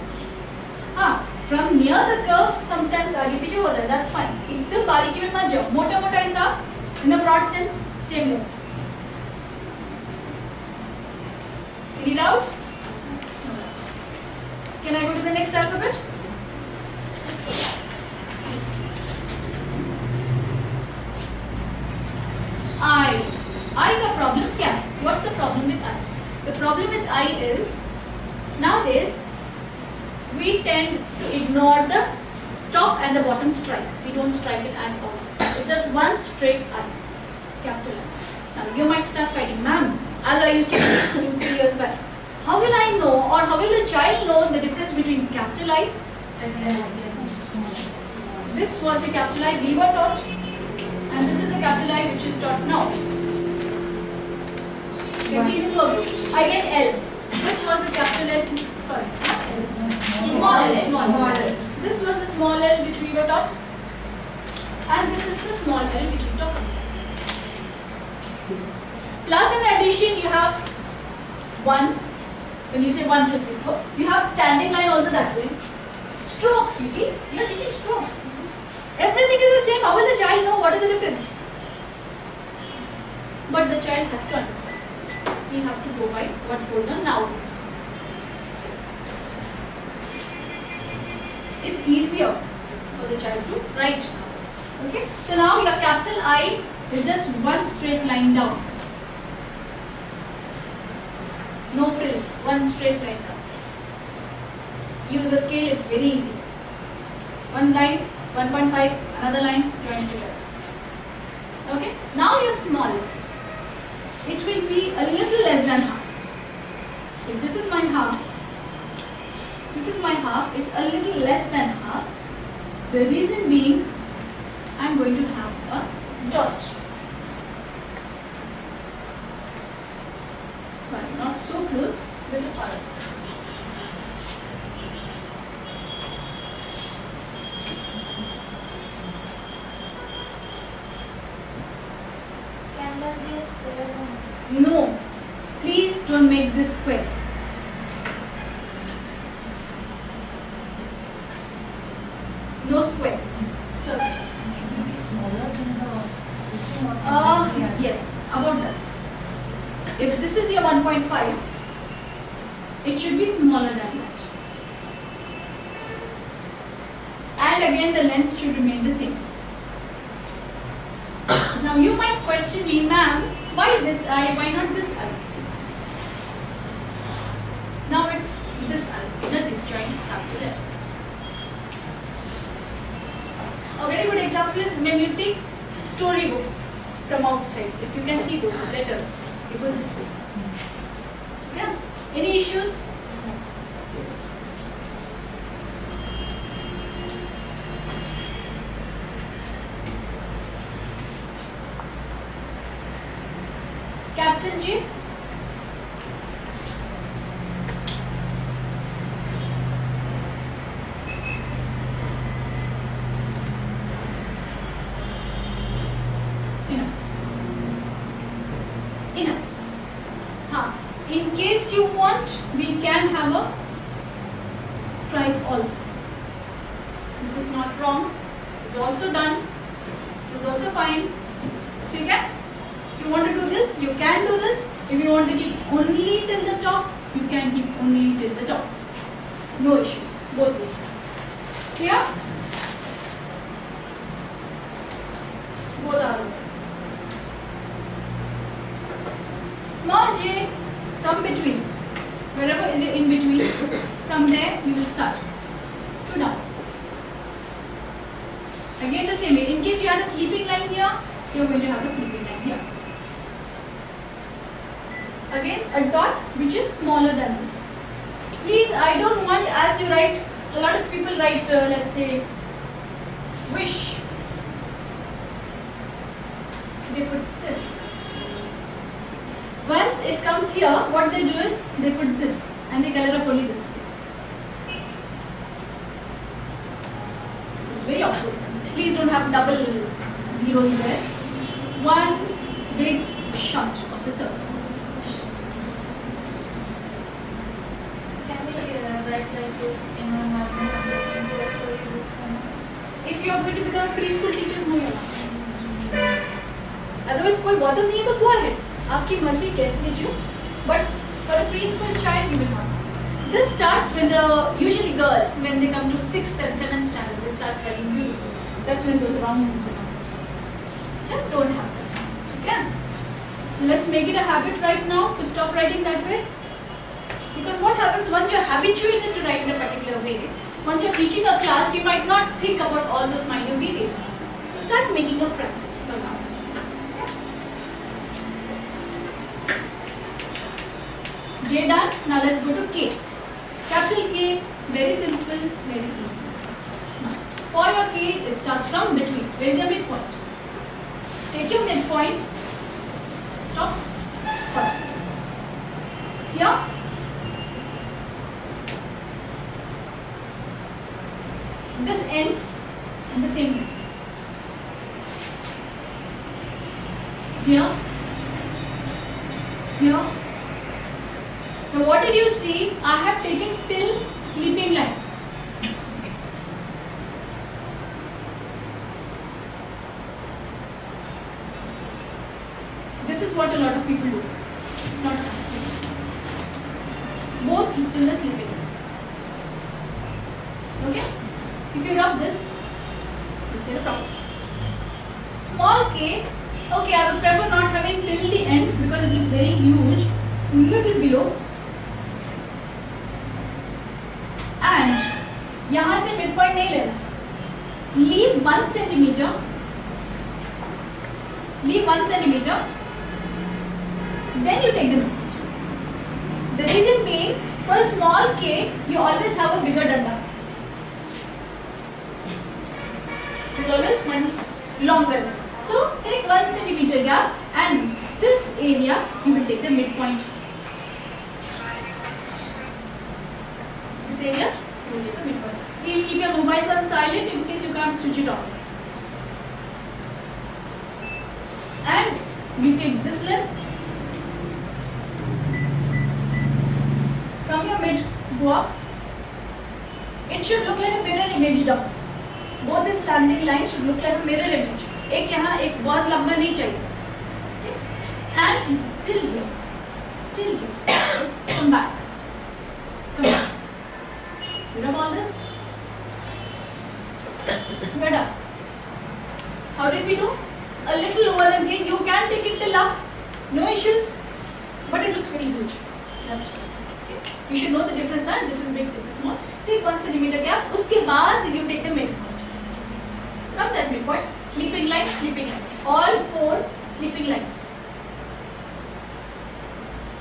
From near the curves sometimes repeated होता है. That's fine. एकदम बारीकी में मत जाओ. मोटा मोटा ऐसा in the broad sense same length. Any doubts? No doubts. Can I go to the next alphabet? I का problem क्या है? What's the problem with I? The problem with I is nowadays we tend to ignore the top and the bottom strike. We don't strike it at all. It's just one straight I, capital I. Now you might start fighting, ma'am, as I used to do 2-3 years back. How will I know, or how will the child know the difference between capital I and small I? This was the capital I we were taught, and this is the capital I which is taught now. You can see even works. Again L. This was the capital L. Sorry, not L. Small L. This was the small L which we were taught, and this is the small L which we taught. Plus in addition you have 1. When you say 1, 2, 3, 4, you have standing line also that way. Strokes, you see, you are teaching strokes. Everything is the same. How will the child know what is the difference? But the child has to understand. We have to go by what goes on nowadays. It's easier for the child to write now. Okay? So now your capital I is just one straight line down. No frills, one straight line down. Use a scale, it's very easy. One line, 1.5, another line, join it together. Okay? Now you small it. It will be a little less than half. If this is my half, this is my half, it's a little less than half. The reason being, I'm going to have a dot. Sorry, not so close, little farther. No, please don't make this square. No square. Circle. Yes, about that. If this is your 1.5, it should be smaller than that. And again, the length should remain the same. Now you might question me, ma'am, why this eye, why not this eye? Now it's this eye, the disjoint capital letter. A very good example is when you take storybooks from outside. If you can see those letters, it goes this way. Okay? Any issues? Captain J? Enough. In case you want, we can have a stripe also. This is not wrong. This is also done. This is also fine. Okay? If you want to do this, you can do this. If you want to keep only till the top, you can keep only till the top. No issues. Both ways. Clear? Both are okay. Small j, some between. Wherever is your in between, from there you will start. So down. Again the same way. In case you had a sleeping line here, you are going to have a sleeping line here. Again a dot which is smaller than this. Please, I don't want, as you write, a lot of people write, let's say, wish. They put this. Once it comes here, what they do is they put this and they color up only this place. It's very awkward. Please don't have double zeros there. One big shot of a circle. Can we write like this in a mathematical into a storybooks? If you are going to become a preschool teacher, no, you're not. Otherwise, कोई bother नहीं है तो go ahead. आपकी मर्जी कैसे लीजिए. But for a preschool child, you will not. This starts when usually girls, when they come to 6th and 7th standard, they start writing beautiful. That's when those wrong moves are coming. So don't have that. Okay? So let's make it a habit right now to stop writing that way. Because what happens once you're habituated to write in a particular way, once you're teaching a class, you might not think about all those minute details. So start making a practice from now. J done. Now let's go to K. Capital K, very simple, very easy. Now, for your K, it starts from between. Where is your midpoint? Take your midpoint. Stop. Cut. Here. This ends in the same way. Here. Here. Now what did you see? I have taken till sleeping line. This is what a lot of people do. It's not both till the sleeping line. Okay? If you rub this, you see the problem. Small k, okay, I would prefer not having till the end because it looks very huge. Little below. And यहाँ से midpoint नहीं लेना. Leave 1 centimeter. Leave 1 centimeter. Then you take the midpoint. The reason being, for a small k, you always have a bigger danda. There's always one longer. So take 1 centimeter gap, and this area you will take the midpoint. This area you will take the midpoint. Please keep your mobiles on silent in case you can't switch it off. And you take this length go up. It should look like a mirror image down. Both the slanting lines should look like a mirror image. एक यहाँ एक बहुत लंबा नहीं चाहिए. And till here. Come back. You know all this? Good up. How did we do? A little lower than K. You can take it till up. No issues. But it looks very huge. That's true. Okay. You should know the difference. Huh? This is big, this is small. Take 1 centimeter gap. Uske baad you take the midpoint. From that midpoint, sleeping line. All 4 sleeping lines.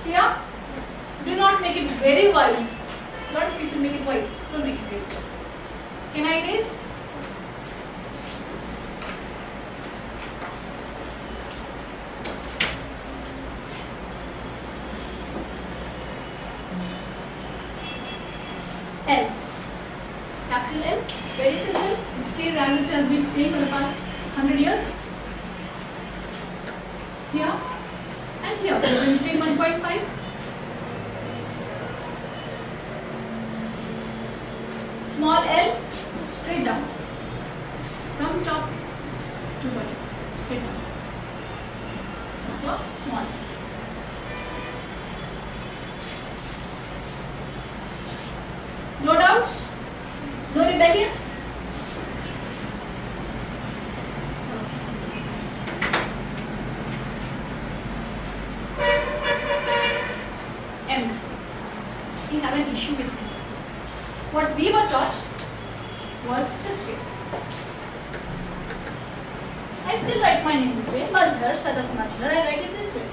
Clear? Do not make it very wide. A lot of people make it wide. Don't make it very wide. Can I erase? L. Capital L. Very simple. It stays as it has been staying for the past 100 years. Here and here. We will take 1.5. Small L, straight down. From top to bottom. Straight down. So, small. No doubts? No rebellion? M. You have an issue with me. What we were taught was this way. I still write my name this way. Mazhar, Sadat Mazhar. I write it this way.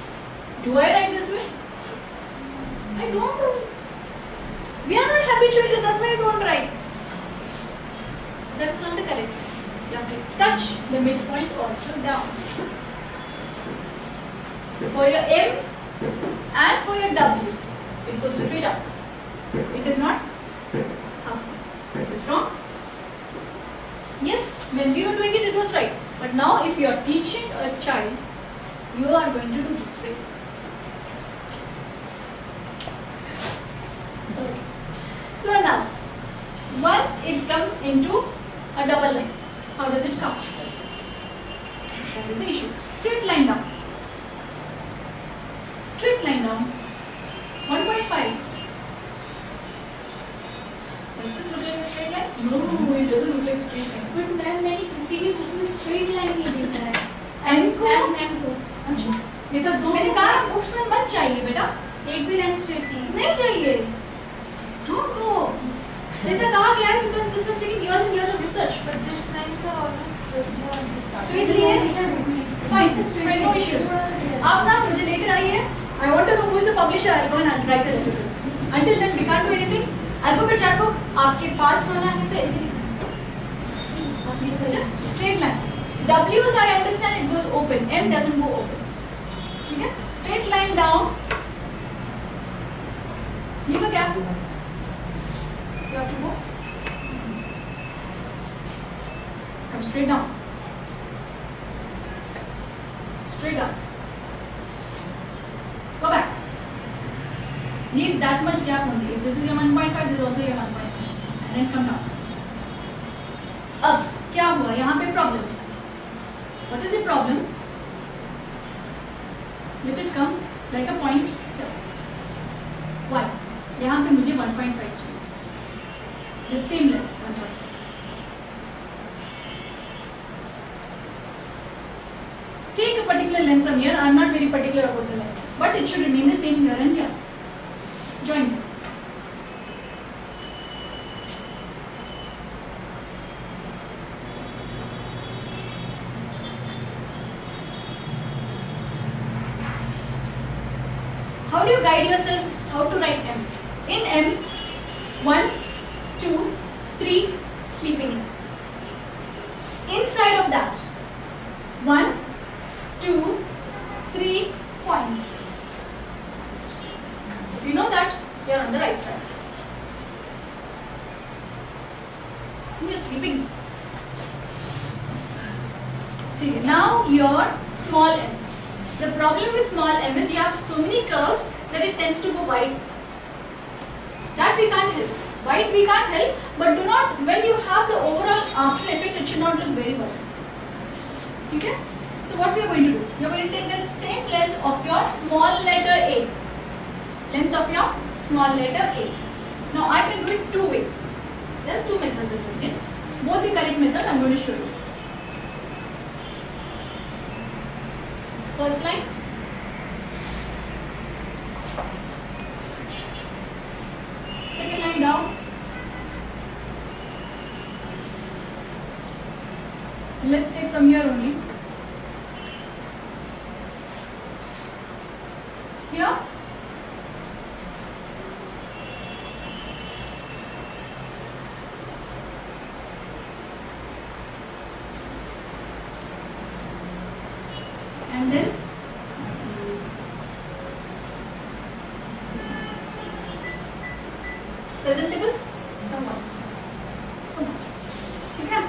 Do I write this way? I don't do it. We are not habituated, that's why I don't write. That's not the correct. You have to touch the midpoint also down. For your M and for your W, it goes straight up. It is not up. This is wrong. Yes, when we were doing it, it was right. But now if you are teaching a child, you are going to do this way. So now, once it comes into a double line, how does it come? That is the issue. Straight line down. Straight line down. 1.5. Does this look like a straight line? No, it doesn't look like a straight line. But ma'am मैंने किसी भी book में straight line नहीं देखा है. M को? M को. अच्छा. मेरे पास 2 मैंने कहा बुक्स में मत चाहिए बेटा. एक भी लाइन स्ट्रेट नहीं है. नहीं चाहिए. Don't go. जैसा कहा गया है because this has taken years and years of research. But these lines are always good. तो इसलिए fine, no issues. आप ना मुझे लेकर आइए. I want to know who is the publisher. I'll go and I'll write the letter. Until then, we can't do anything. Alphabet chart को आपके पास होना है तो इसलिए straight line. W's I understand it goes open. M doesn't go open. ठीक है? Straight line down. Leave a gap. You have to go. Come straight down. Straight up. Go back. Leave that much gap only. If this is your 1.5, this is also your 1.5. And then come down. अब क्या हुआ? यहाँ पे problem है. What is the problem? Let it come like a point here. Why? यहाँ पे मुझे 1.5 चाहिए. The same length 1.5. Take a particular length from here. I am not very particular about the length, but it should remain the same here and here. Join them. How do you guide yourself how to write M? In M, 1, 2, 3 sleeping lines. Inside of that, 1, 2, 3 points. If you know that, you are on the right track. You are sleeping. See, now your small m. The problem with small m is you have so many curves that it tends to go wide. That we can't help. White we can't help, but do not, when you have the overall after effect, it should not look very well. Okay? So what we are going to do? We are going to take the same length of your small letter A. Length of your small letter A. Now I can do it two ways. There are two methods of doing it. Both the correct method I am going to show you. First line. Second line down. Let's take from here only. Here. And then presentable somewhat. ठीक है?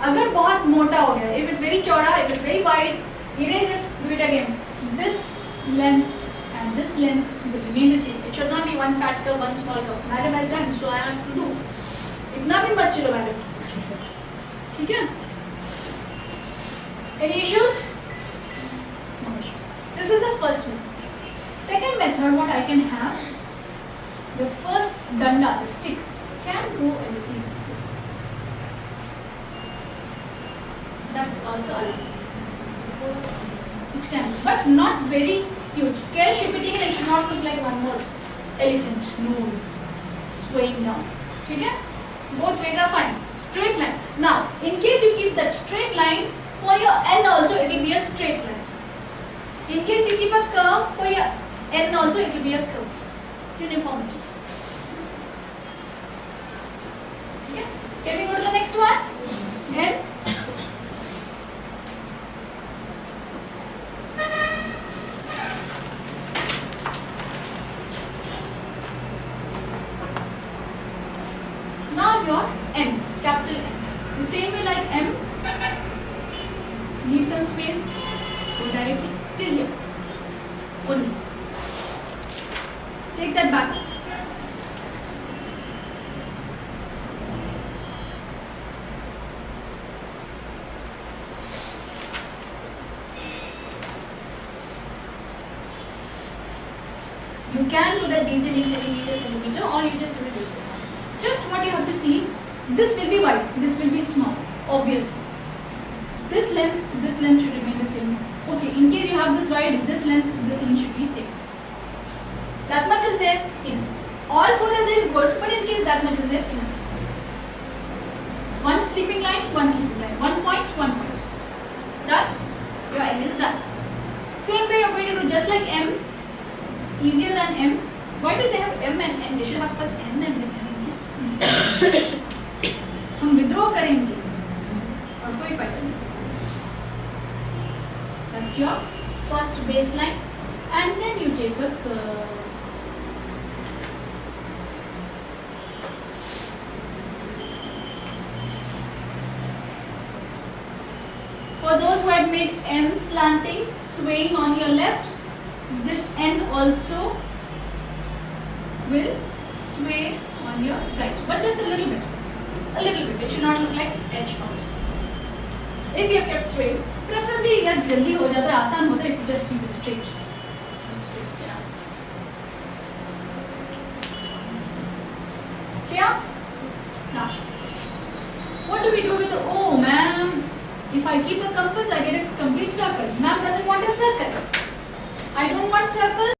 अगर बहुत मोटा हो गया, if it's very चौड़ा, if it's very wide, erase it, do it again. This length and this length will remain the same. It should not be one fat curve, one small curve. Madam has done, so I have to do. इतना भी मत चलो madam. ठीक है? Any issues? No issues. This is the first method. Second method, what I can have, the first danda, the stick, can go a little this way. That's also allowed. It can, but not very huge. Care shepherding, it should not look like one more elephant nose swaying down. Okay? Both ways are fine. Straight line. Now, in case you keep that straight line, for your N also it will be a straight line. In case you keep a curve, for your N also it will be a curve. Uniformity. Okay? Can we go to the next one? N. Now your M, capital M. The same way like M, leave some space, go directly till here. Only. Take that back. You can do the detailing centimeter or you just do it this way. Just what you have to see, this will be wide, this will be small, obviously. This length should remain the same. Okay, in case you have this wide, this length should be same. That much is there, enough. All four are there, good, but in case that much is there, enough. One sleeping line, one sleeping line. 1 point, 1 point. Done? Your N is done. Same way you are going to do just like M, easier than M. Why do they have M and N? They should have first N and then M. हम विद्रोह करेंगे और कोई फायदा नहीं. That's your first baseline, and then you take a curve. For those who had made M slanting, swaying on your left, this N also will sway on your right, but just a little bit. A little bit. It should not look like H also. If you have kept straight, preferably यार जल्दी हो जाता है, आसान होता है if you just keep it straight. Straight, yeah. Clear? Now, what do we do with the O, ma'am? If I keep a compass, I get a complete circle. Ma'am doesn't want a circle. I don't want circle.